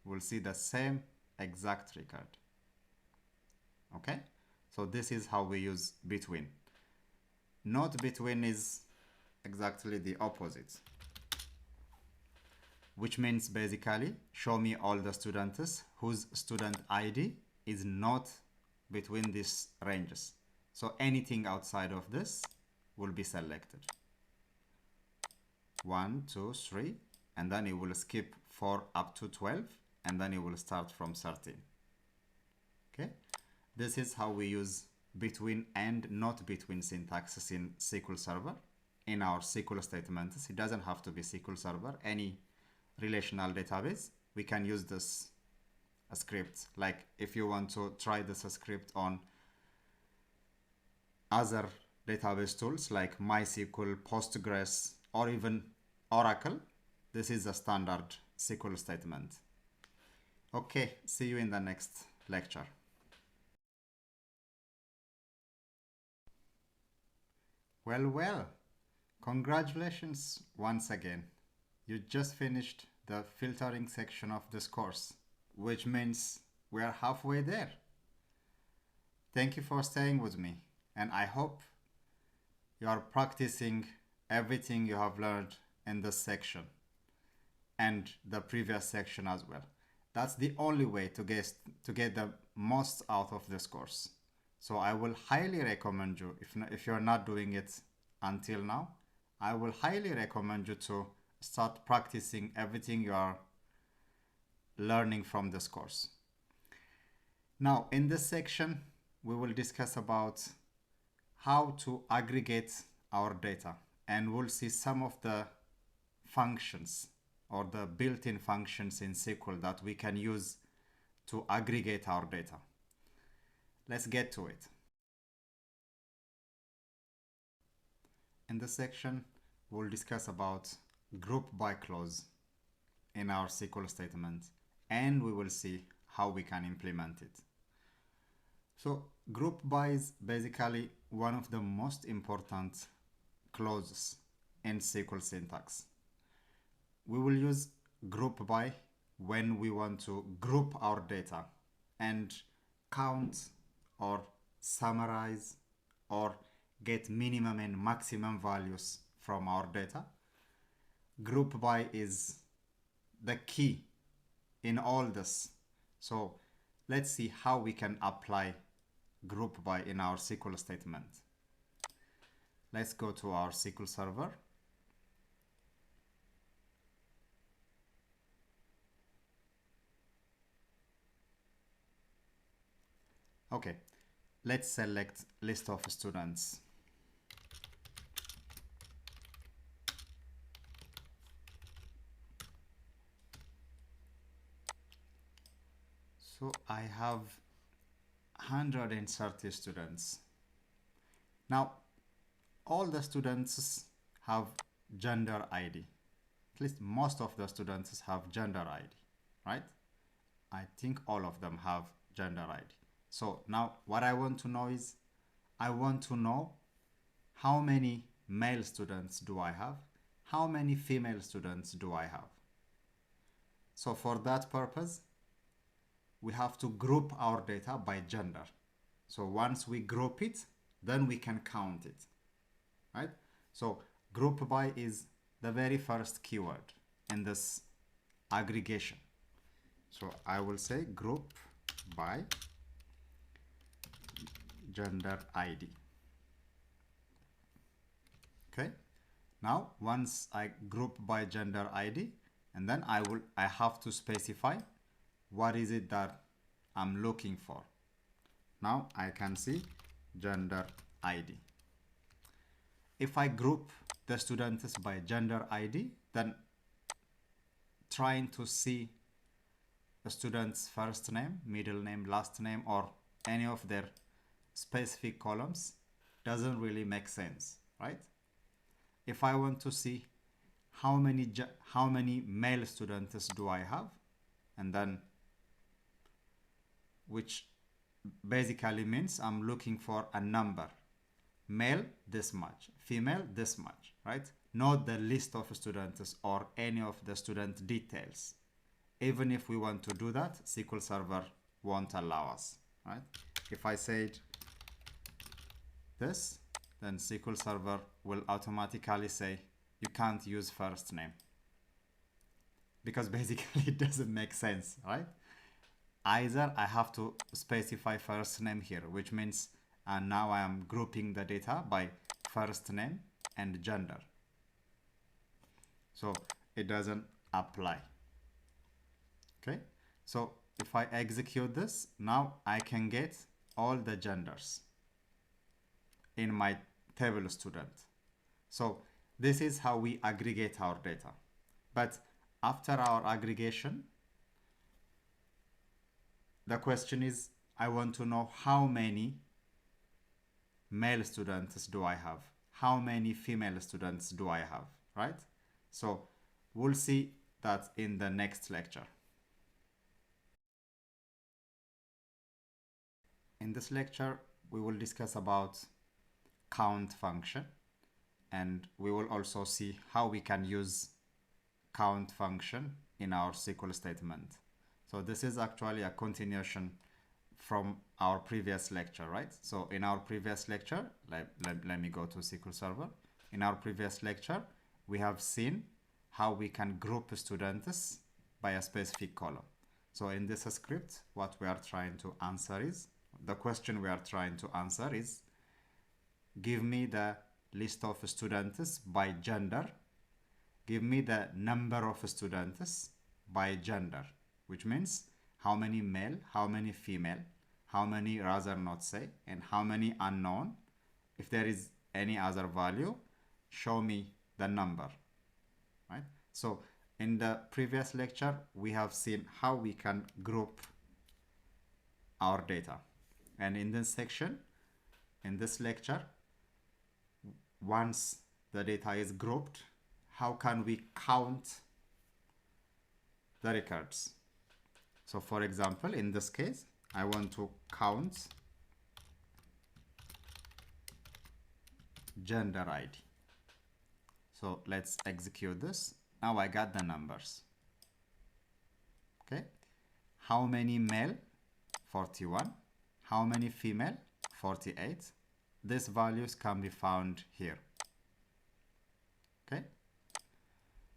We'll see the same exact record. Okay, so this is how we use between. Not between is exactly the opposite, which means basically show me all the students whose student ID is not between these ranges. So anything outside of this will be selected. 1, 2, 3, and then it will skip 4 up to 12, and then it will start from 13. Okay, this is how we use between and not between syntaxes in SQL Server in our SQL statements. It doesn't have to be SQL Server. Any relational database, we can use this script. Like if you want to try this script on other database tools like MySQL, Postgres, or even Oracle, this is a standard SQL statement. Okay, see you in the next lecture. Well, congratulations once again. You just finished the filtering section of this course, which means we are halfway there. Thank you for staying with me, and I hope you are practicing everything you have learned in this section and the previous section as well. That's the only way to get the most out of this course. So I will highly recommend you, if you're not doing it until now, I will highly recommend you to start practicing everything you are learning from this course. Now, in this section, we will discuss about how to aggregate our data, and we'll see some of the functions or the built-in functions in SQL that we can use to aggregate our data. Let's get to it. In this section, we'll discuss about group by clause in our SQL statement, and we will see how we can implement it. So group by is basically one of the most important clauses in SQL syntax. We will use group by when we want to group our data and count or summarize or get minimum and maximum values from our data. Group by is the key in all this. So let's see how we can apply group by in our SQL statement. Let's go to our SQL Server. Okay, let's select list of students. So I have 130 students. Now, all the students have gender ID. At least most of the students have gender ID, right? I think all of them have gender ID. So now what I want to know is, I want to know how many male students do I have? How many female students do I have? So for that purpose, we have to group our data by gender. So once we group it, then we can count it, right? So group by is the very first keyword in this aggregation. So I will say group by gender ID. Okay. Now, once I group by gender ID, and then I have to specify what is it that I'm looking for. Now I can see gender ID. If I group the students by gender ID, then trying to see a student's first name, middle name, last name, or any of their specific columns doesn't really make sense, right? If I want to see how many male students do I have, and then which basically means I'm looking for a number. Male this much, female this much, right? Not the list of students or any of the student details. Even if we want to do that, SQL Server won't allow us, right? If I said this, then SQL Server will automatically say you can't use first name, because basically it doesn't make sense, right? Either I have to specify first name here, which means now I am grouping the data by first name and gender. So it doesn't apply. Okay, so if I execute this, now I can get all the genders in my table student. So this is how we aggregate our data. But after our aggregation, the question is, I want to know how many male students do I have? How many female students do I have, right? So we'll see that in the next lecture. In this lecture, we will discuss about count function. and we will also see how we can use count function in our SQL statement. So this is actually a continuation from our previous lecture, right? So in our previous lecture, let me go to SQL Server. In our previous lecture, we have seen how we can group students by a specific column. So in this script, what we are trying to answer is, the question we are trying to answer is, give me the list of students by gender, give me the number of students by gender, which means how many male, how many female, how many rather not say, and how many unknown. If there is any other value, show me the number, right? So in the previous lecture, we have seen how we can group our data. And in this section, in this lecture, once the data is grouped, how can we count the records? So for example, in this case, I want to count gender ID. So let's execute this. Now I got the numbers. Okay. How many male? 41. How many female? 48. These values can be found here. Okay.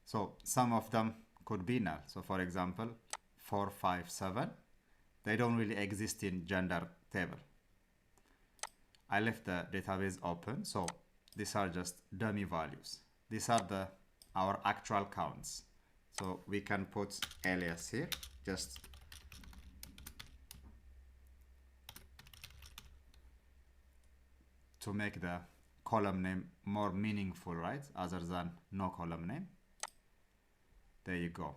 So some of them could be null. So for example, 4, 5, 7. They don't really exist in gender table. I left the database open, so these are just dummy values. These are our actual counts. So we can put alias here, just to make the column name more meaningful, right? Other than no column name. There you go.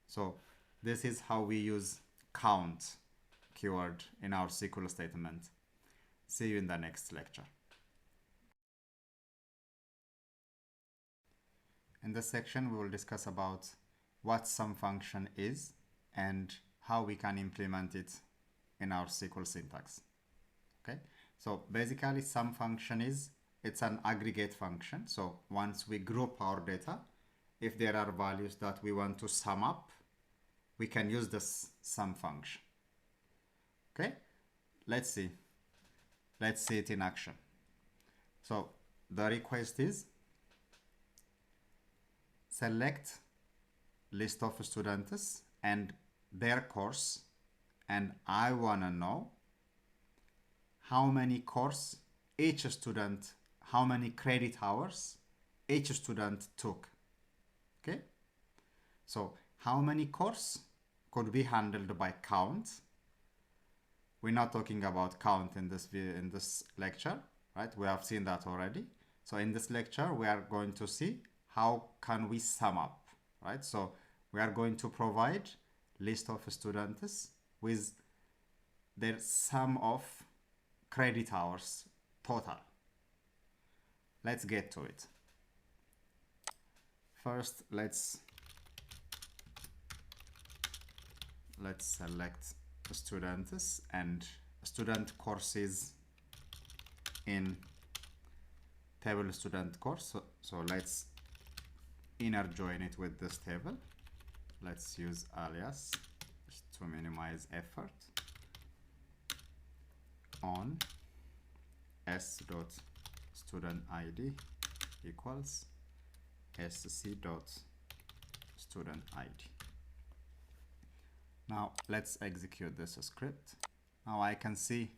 So this is how we use count keyword in our SQL statement. See you in the next lecture. In this section, we will discuss about what sum function is and how we can implement it in our SQL syntax. Okay, so basically sum function it's an aggregate function. So once we group our data, if there are values that we want to sum up, we can use this sum function. Okay, let's see it in action. So the request is select list of students and their course, and I want to know how many course each student, how many credit hours each student took. Okay, so how many course could be handled by count. We're not talking about count in this lecture, right? We have seen that already. So in this lecture, we are going to see how can we sum up, right? So we are going to provide list of students with their sum of credit hours total. Let's get to it. First, let's select students and student courses in table student course. So let's inner join it with this table. Let's use alias just to minimize effort. On s.student id equals sc.student id. Now let's execute this script. Now I can see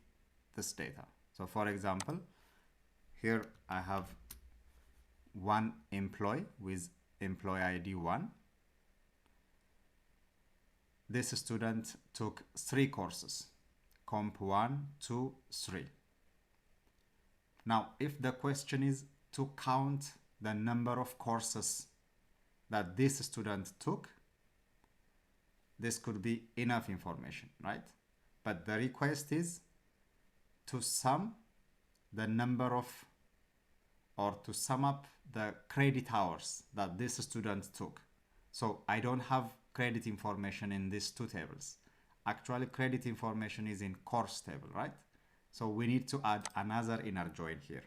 this data. So for example, here I have one employee with employee ID 1. This student took 3 courses, comp 1, 2, 3. Now, if the question is to count the number of courses that this student took, this could be enough information, right? But the request is to sum the number of, or to sum up the credit hours that this student took. So I don't have credit information in these 2 tables. Actually, credit information is in course table, right? So we need to add another inner join here.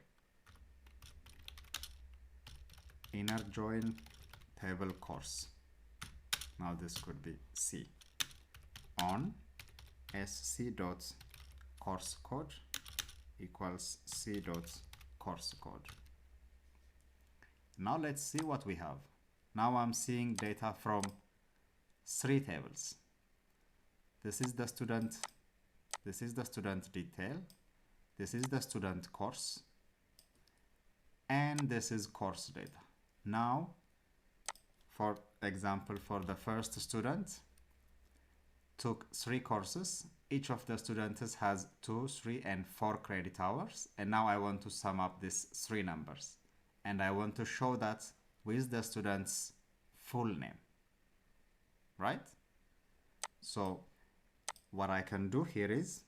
inner join table course. Now this could be C on sc dot course code equals c dot course code. Now let's see what we have. Now I'm seeing data from 3 tables. This is the student detail, this is the student course, and this is course data. Now, for example, for the first student, took 3 courses. Each of the students has 2, 3, and 4 credit hours. And now I want to sum up these 3 numbers. And I want to show that with the student's full name, right? So what I can do here is,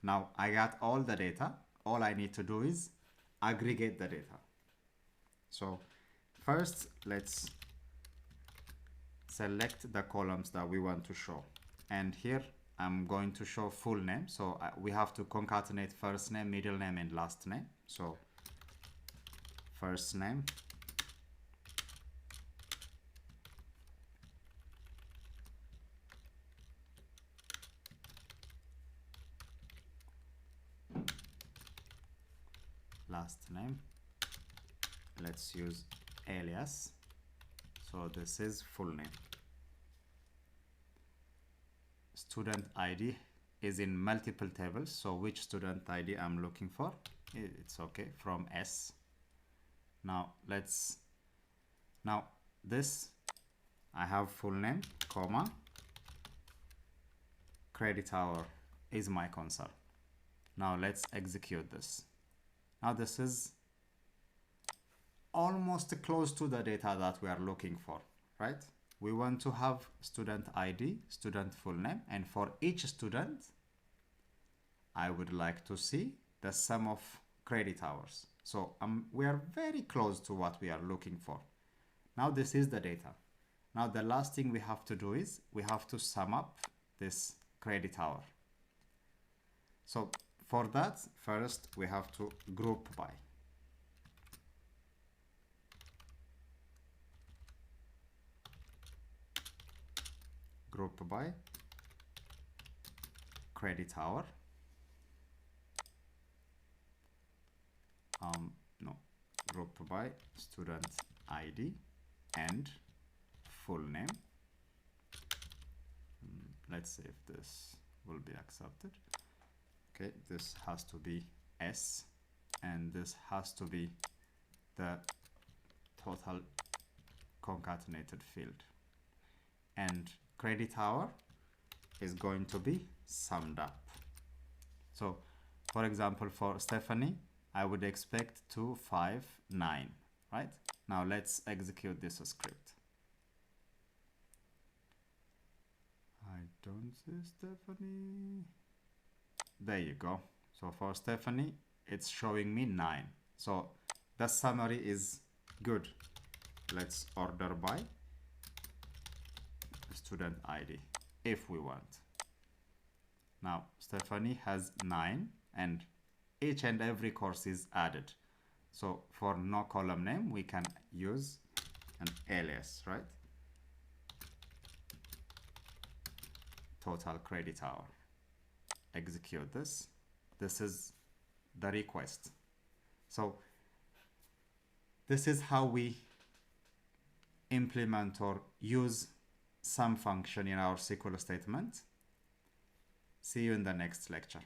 now I got all the data. All I need to do is aggregate the data. So first, let's select the columns that we want to show. And here I'm going to show full name. So we have to concatenate first name, middle name, and last name. So first name, last name, let's use alias. So this is full name. Student ID is in multiple tables, so which student ID I'm looking for, it's okay, from S. Now this, I have full name, comma, credit hour is my concern. Now let's execute this. Now this is almost close to the data that we are looking for, right? We want to have student ID, student full name, and for each student, I would like to see the sum of credit hours. So we are very close to what we are looking for. Now this is the data. Now the last thing we have to do is we have to sum up this credit hour. So for that, first we have to group by. Group by credit hour. Group by student ID and full name. Let's see if this will be accepted. Okay, this has to be S, and this has to be the total concatenated field. And credit hour is going to be summed up. So, for example, for Stephanie, I would expect 259, right? Now let's execute this script. I don't see Stephanie. There you go. So for Stephanie, it's showing me 9. So the summary is good. Let's order by student ID if we want. Now Stephanie has 9 and each and every course is added. So for no column name, we can use an alias, right? Total credit hour. Execute this. This is the request. So this is how we implement or use some function in our SQL statement. See you in the next lecture.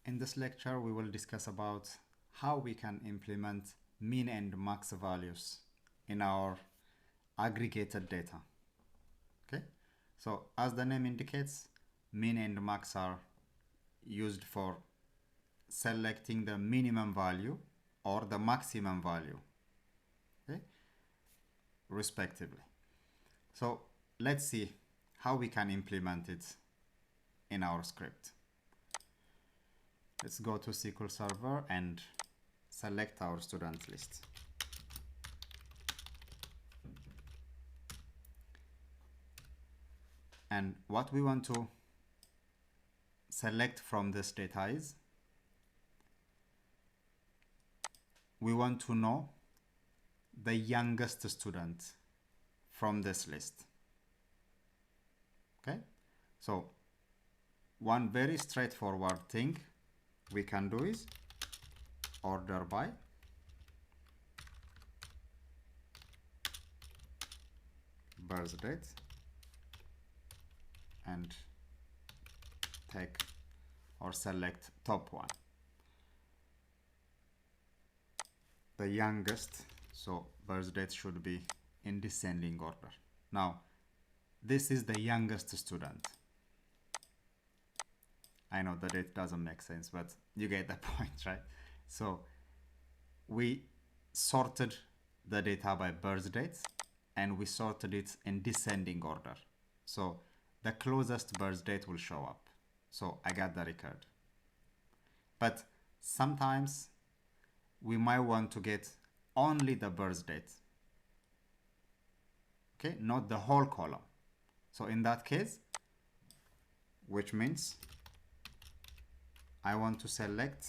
In this lecture, we will discuss about how we can implement min and max values in our aggregated data. Okay, so as the name indicates, min and max are used for selecting the minimum value or the maximum value, okay, respectively. So let's see how we can implement it in our script. Let's go to SQL Server and select our student list. And what we want to select from this data is we want to know the youngest student from this list. Okay, so one very straightforward thing we can do is order by birth date and take or select top one, the youngest. So birth date should be in descending order. Now this is the youngest student. I know that it doesn't make sense, but you get the point, right? So we sorted the data by birth dates and we sorted it in descending order. So the closest birth date will show up. So I got the record. But sometimes we might want to get only the birth date. Okay, not the whole column. So in that case, which means I want to select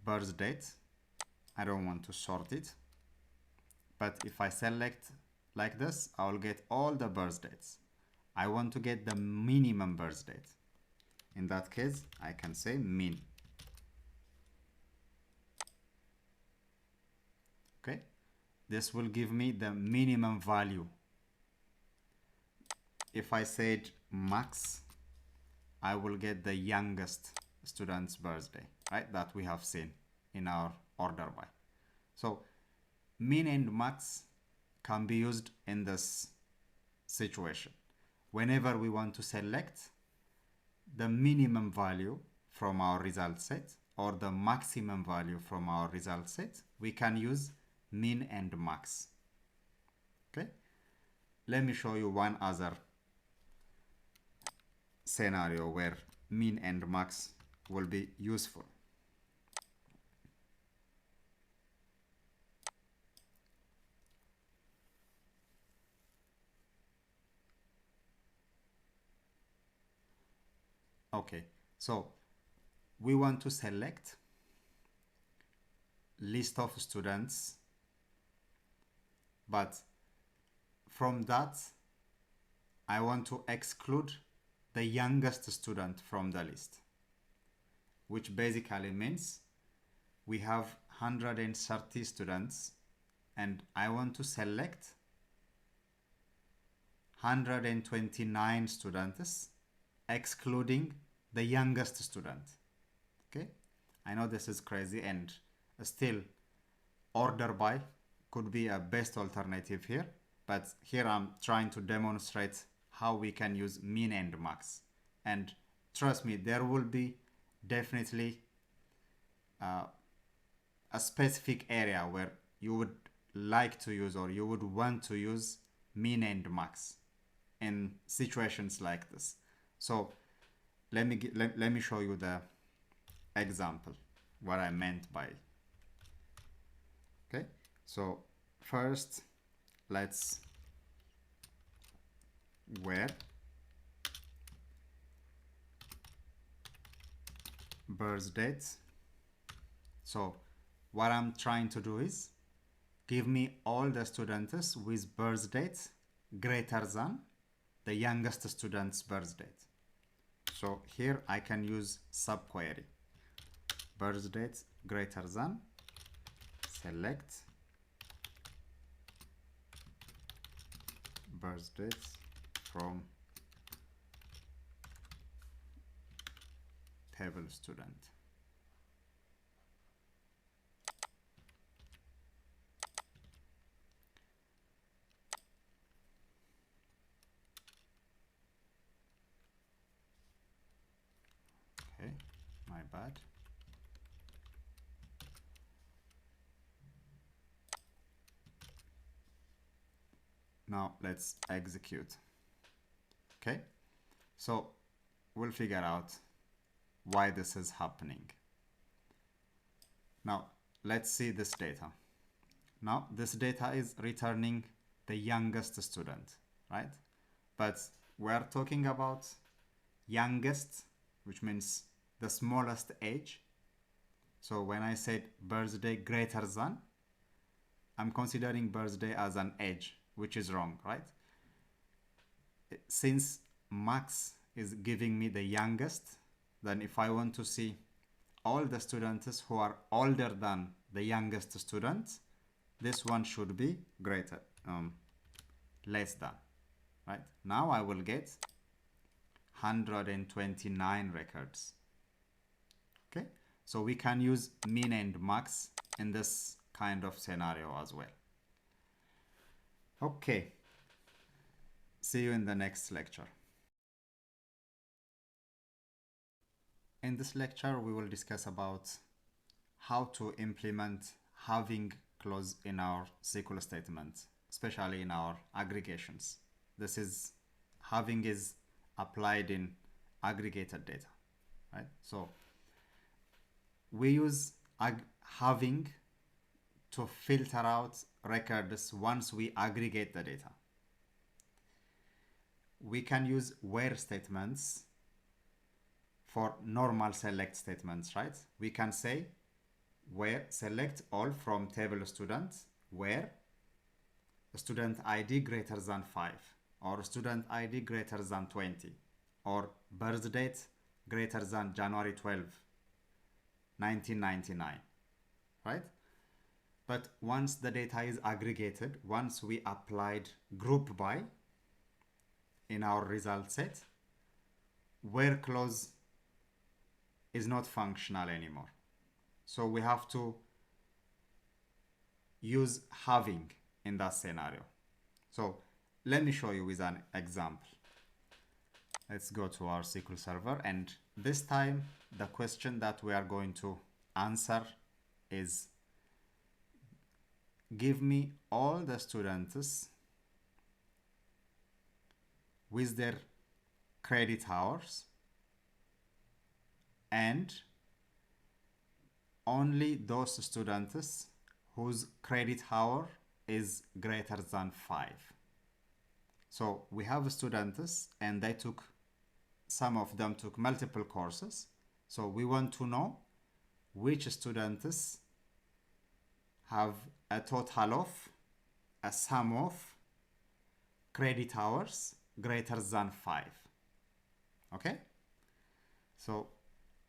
birth date. I don't want to sort it. But if I select like this, I will get all the birth dates. I want to get the minimum birth date. In that case, I can say min. Okay, this will give me the minimum value. If I said max, I will get the youngest student's birthday, right? That we have seen in our order by. So min and max can be used in this situation. Whenever we want to select the minimum value from our result set or the maximum value from our result set, we can use min and max. Okay, let me show you one other scenario where min and max will be useful. Okay, so we want to select list of students, but from that I want to exclude the youngest student from the list, which basically means we have 130 students and I want to select 129 students excluding the youngest student. Okay, I know this is crazy, and still order by could be a best alternative here, but here I'm trying to demonstrate how we can use min and max. And trust me, there will be definitely a specific area where you would like to use or you would want to use min and max in situations like this. So let me show you the example, what I meant by. Okay, so first let's where birth dates. So what I'm trying to do is give me all the students with birth dates greater than the youngest student's birth date. So here I can use subquery, birth dates greater than, select birth dates from table student. Okay, my bad. Now let's execute. Okay, so we'll figure out why this is happening. Now let's see this data. Now this data is returning the youngest student, right? But we're talking about youngest, which means the smallest age, So when I said birthday greater than, I'm considering birthday as an age, which is wrong, right? Since max is giving me the youngest, then if I want to see all the students who are older than the youngest student, this one should be greater, less than, right? Now I will get 129 records. Okay, so we can use min and max in this kind of scenario as well. Okay, see you in the next lecture. In this lecture, we will discuss about how to implement having clause in our SQL statement, especially in our aggregations. This is having is applied in aggregated data, right? So we use having to filter out records once we aggregate the data. We can use where statements for normal select statements, right? We can say where select all from table student where student ID greater than 5 or student ID greater than 20 or birth date greater than January 12, 1999, right? But once the data is aggregated, once we applied group by in our result set, where clause is not functional anymore. So we have to use having in that scenario. So let me show you with an example. Let's go to our SQL Server, and this time the question that we are going to answer is give me all the students with their credit hours and only those students whose credit hour is greater than 5. So we have students and they took, some of them took multiple courses. So we want to know which students have a total of, a sum of credit hours greater than 5. Okay? So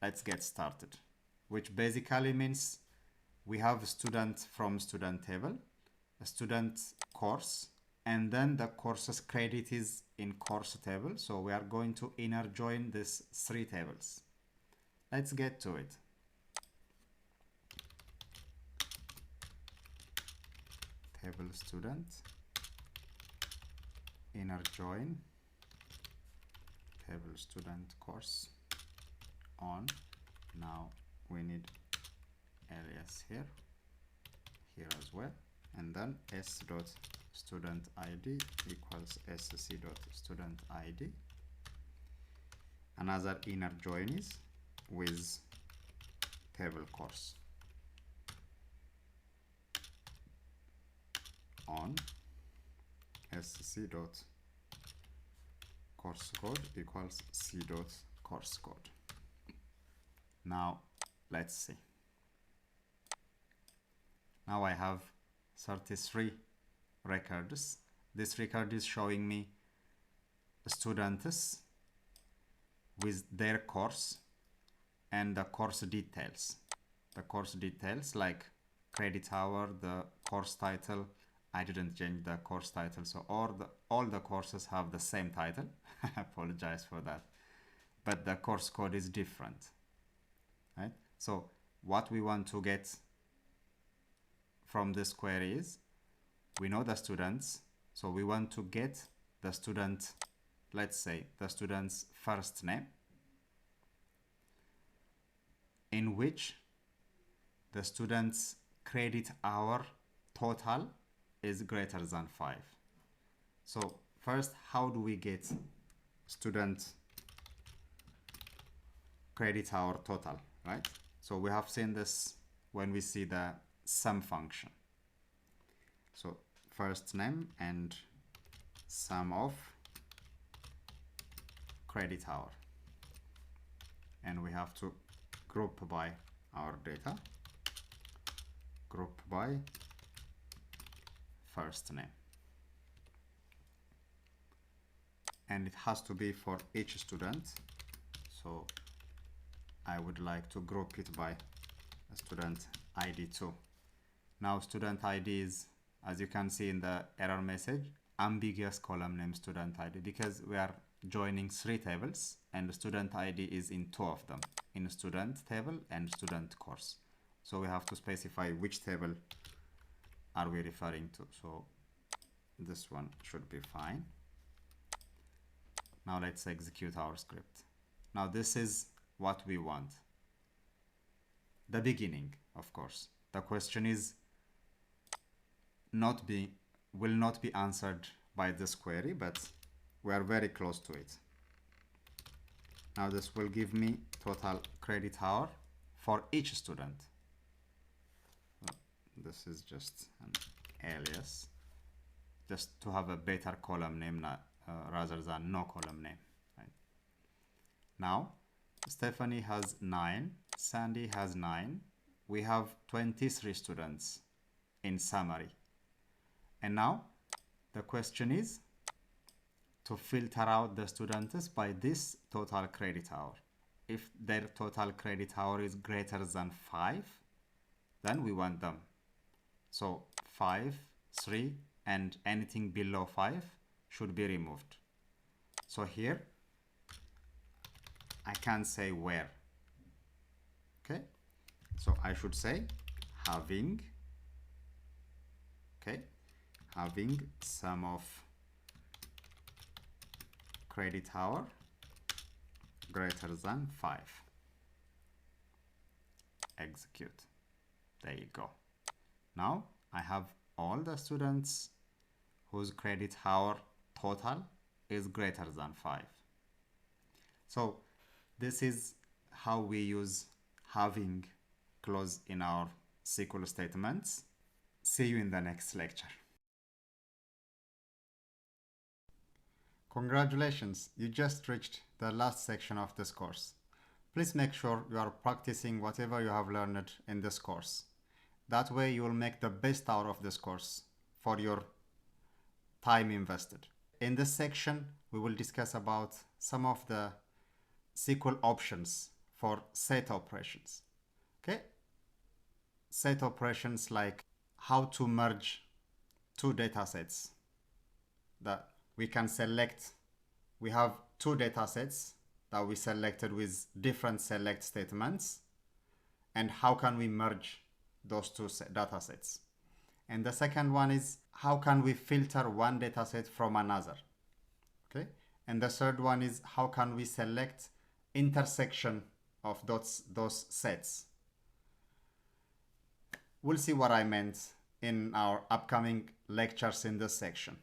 let's get started, which basically means we have student from student table, a student course, and then the course's credit is in course table. So we are going to inner join these 3 tables. Let's get to it. Table student, inner join, table student course on. Now we need alias here as well, and then s dot student id equals sc dot student id. Another inner join is with table course on sc dot course code equals c dot course code. Now let's see. Now I have 33 records. This record is showing me students with their course and the course details. The course details like credit hour, the course title. I didn't change the course title, so all the courses have the same title. I apologize for that. But the course code is different, right? So what we want to get from this query is, we know the students, so we want to get the student, let's say the student's first name, in which the student's credit hour total is greater than 5. So first, how do we get student credit hour total, right? So we have seen this when we see the sum function. So first name and sum of credit hour, and we have to group by our data, group by first name. And it has to be for each student. So I would like to group it by student ID too. Now student ID is, as you can see in the error message, ambiguous column name student ID, because we are joining 3 tables and the student ID is in 2 of them, in student table and student course. So we have to specify which table are we referring to. So this one should be fine. Now let's execute our script. Now this is what we want. The beginning, of course. The question is will not be answered by this query, but we are very close to it. Now this will give me total credit hour for each student. This is just an alias, just to have a better column name rather than no column name. Right? Now Stephanie has 9, Sandy has 9. We have 23 students in summary. And now the question is to filter out the students by this total credit hour. If their total credit hour is greater than 5, then we want them. So 5, 3, and anything below 5 should be removed. So here I can say where. Okay, so I should say having, okay, having sum of credit hour greater than 5. Execute. There you go. Now I have all the students whose credit hour total is greater than 5. So this is how we use having clause in our SQL statements. See you in the next lecture. Congratulations, you just reached the last section of this course. Please make sure you are practicing whatever you have learned in this course. That way you will make the best out of this course for your time invested. In this section, we will discuss about some of the SQL options for set operations. Okay? Set operations like how to merge 2 data sets. That we can select, we have 2 data sets that we selected with different select statements, and how can we merge those 2 data sets. And the second one is how can we filter one data set from another. Okay? And the third one is how can we select intersection of those sets. We'll see what I meant in our upcoming lectures in this section.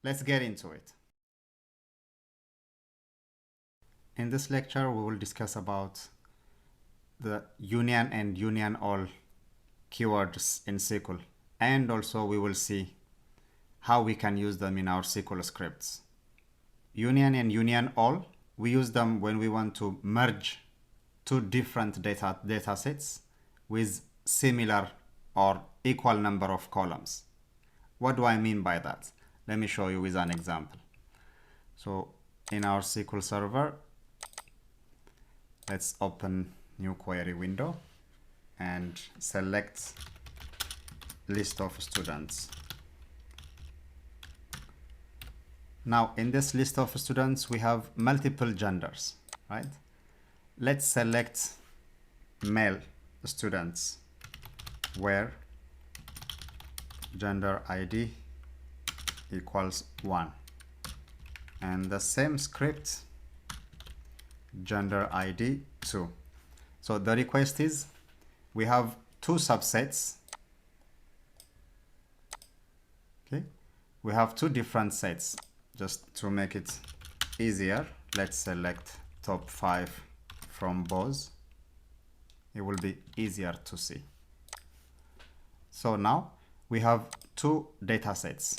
Let's get into it. In this lecture, we will discuss about the union and union all keywords in SQL, and also we will see how we can use them in our SQL scripts. Union and union all, we use them when we want to merge 2 different data sets with similar or equal number of columns. What do I mean by that? Let me show you with an example. So in our SQL Server, let's open new query window and select list of students. Now in this list of students, we have multiple genders, right? Let's select male students where gender ID equals 1, and the same script gender ID 2. So the request is we have 2 subsets. Okay, we have 2 different sets. Just to make it easier, let's select top 5 from both. It will be easier to see. So now we have 2 data sets.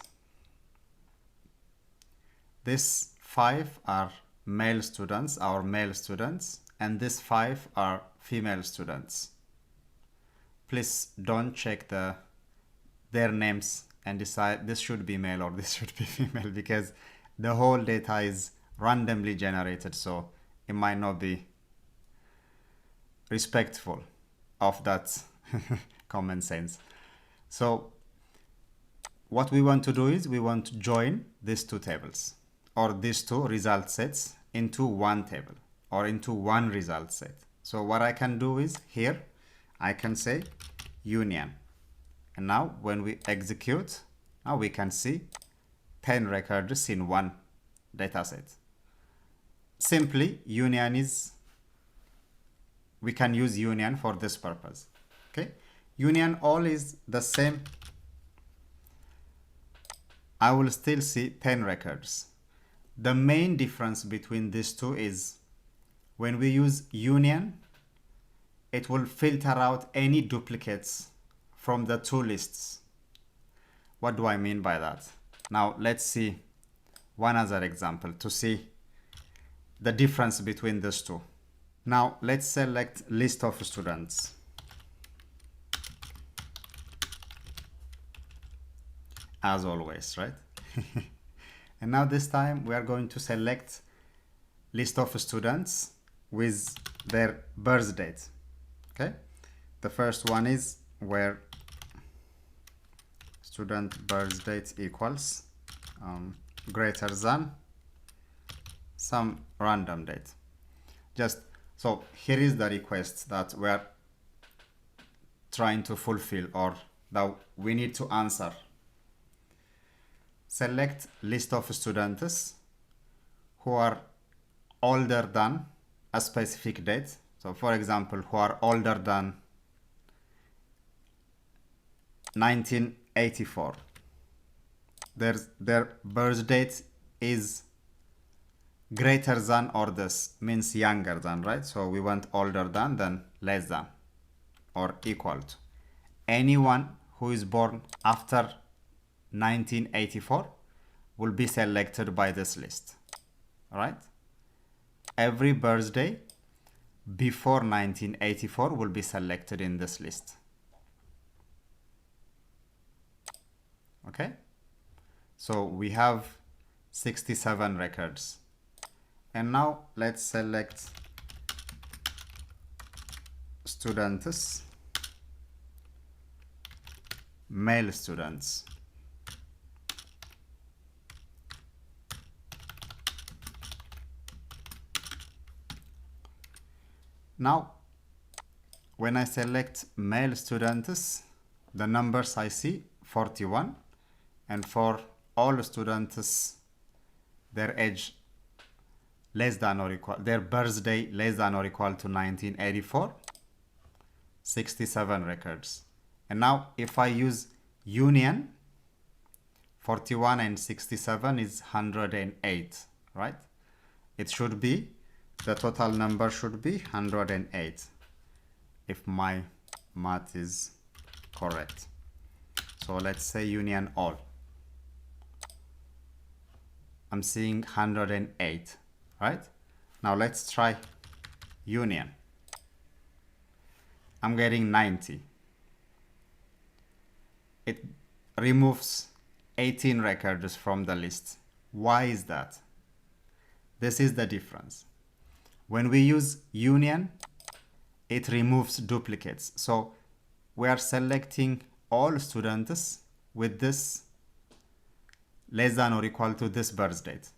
These 5 are male students, our male students, and these 5 are female students. Please don't check their names and decide this should be male or this should be female, because the whole data is randomly generated, so it might not be respectful of that common sense. So what we want to do is we want to join these two tables or these two result sets into one table or into one result set. So what I can do is here I can say union, and now when we execute, now we can see 10 records in one data set. Simply union is, we can use union for this purpose. Okay, union all is the same. I will still see 10 records. The main difference between these two is when we use union, it will filter out any duplicates from the two lists. What do I mean by that? Now let's see one other example to see the difference between these two. Now let's select list of students. As always, right? And now this time we are going to select list of students with their birth date. Okay, the first one is where student birth date equals greater than some random date. Just so here is the request that we are trying to fulfill, or that we need to answer. Select list of students who are older than a specific date. So for example, who are older than 1984. Their birth date is greater than, or this means younger than, right? So we want older than, then less than, or equal to. Anyone who is born after 1984 will be selected by this list. All right? Every birthday before 1984 will be selected in this list. Okay? So we have 67 records. And now let's select students, male students. Now, when I select male students, the numbers I see 41, and for all students, their age less than or equal, their birthday less than or equal to 1984, 67 records. And now if I use union, 41 and 67 is 108, right? It should be, the total number should be 108 if my math is correct. So let's say union all. I'm seeing 108, right? Now let's try union. I'm getting 90. It removes 18 records from the list. Why is that? This is the difference. When we use union, it removes duplicates. So we are selecting all students with this less than or equal to this birth date.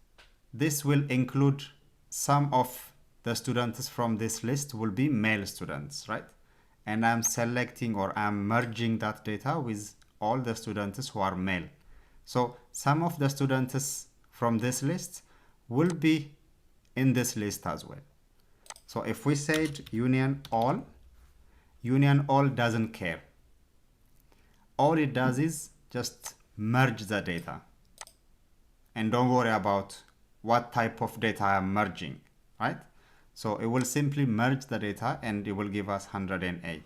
This will include some of the students from this list will be male students, right? And I'm selecting, or I'm merging that data with all the students who are male. So some of the students from this list will be in this list as well. So if we said union all doesn't care. All it does is just merge the data. And don't worry about what type of data I'm merging, right? So it will simply merge the data and it will give us 108.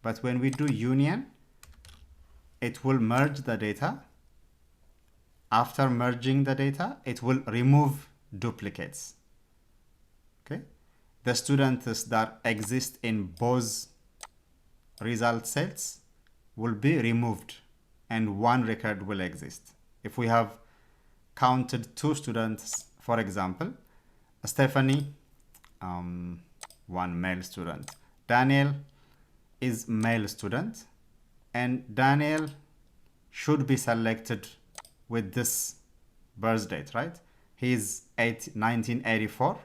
But when we do union, it will merge the data. After merging the data, it will remove duplicates. Okay? the students that exist in both result sets will be removed and one record will exist. If we have counted 2 students, for example, Stephanie, one male student, Daniel is male student, and Daniel should be selected with this birth date, right? He is 1984,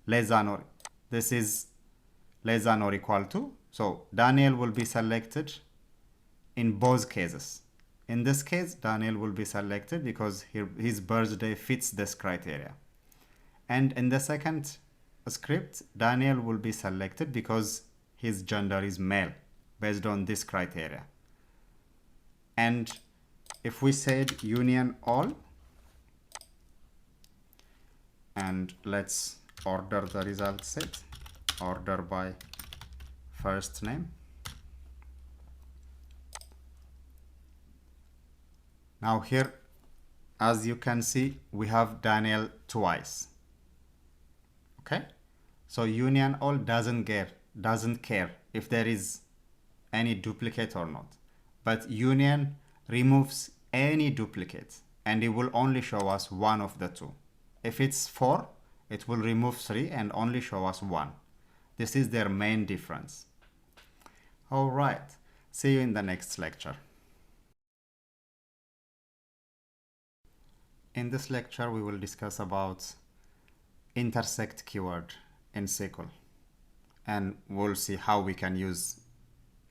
less than or this is less than or equal to. So Daniel will be selected in both cases. In this case, Daniel will be selected because his birthday fits this criteria. And in the second script, Daniel will be selected because his gender is male based on this criteria. And if we said union all, and let's order the result set, order by first name. Now here, as you can see, we have Daniel twice. Okay, so union all doesn't care if there is any duplicate or not, but union removes any duplicate and it will only show us one of the two. If it's 4, it will remove 3 and only show us 1. This is their main difference. All right, see you in the next lecture. In this lecture, we will discuss about intersect keyword in SQL, and we'll see how we can use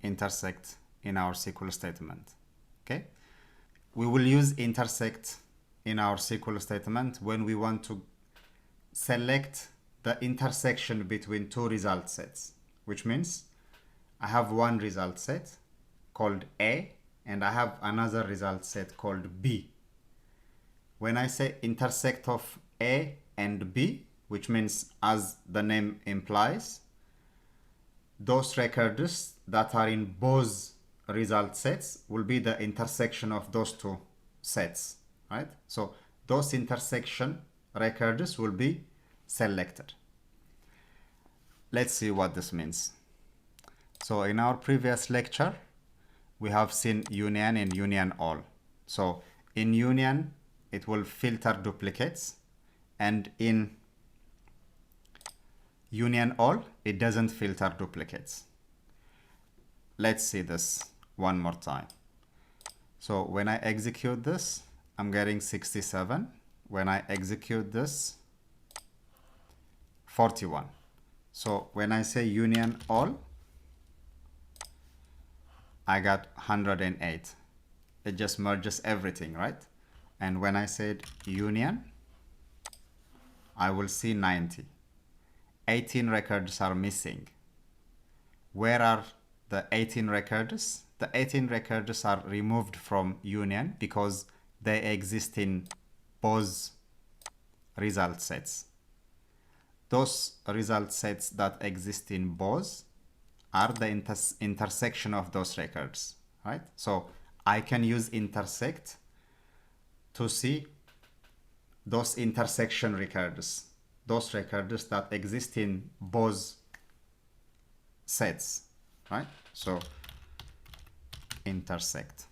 intersect in our SQL statement. Okay, we will use intersect in our SQL statement when we want to select the intersection between 2 result sets, which means I have one result set called A and I have another result set called B. When I say intersect of A and B, which means, as the name implies, those records that are in both result sets will be the intersection of those 2 sets, right? So those intersection records will be selected. Let's see what this means. So in our previous lecture, we have seen union and union all. So in union, it will filter duplicates, and in union all, it doesn't filter duplicates. Let's see this one more time. So when I execute this, I'm getting 67. When I execute this, 41. So when I say union all, I got 108. It just merges everything, right? And when I said union, I will see 90. 18 records are missing. Where are the 18 records? The 18 records are removed from union because they exist in both result sets. Those result sets that exist in both are the intersection of those records, right? So I can use intersect to see those intersection records, those records that exist in both sets, right? So intersect.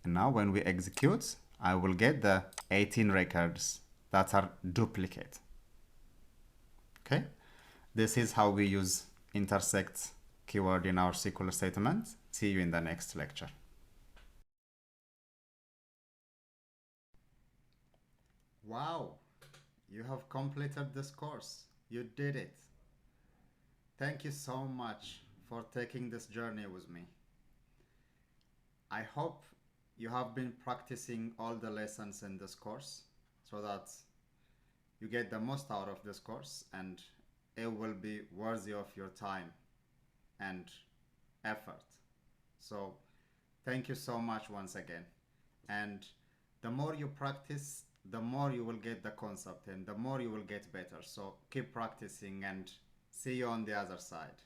And now when we execute, I will get the 18 records that are duplicate. Okay, this is how we use intersect keyword in our SQL statement. See you in the next lecture. Wow, you have completed this course. You did it. Thank you so much for taking this journey with me. I hope you have been practicing all the lessons in this course so that you get the most out of this course and it will be worthy of your time and effort. So thank you so much once again. And the more you practice, the more you will get the concept and the more you will get better. So keep practicing and see you on the other side.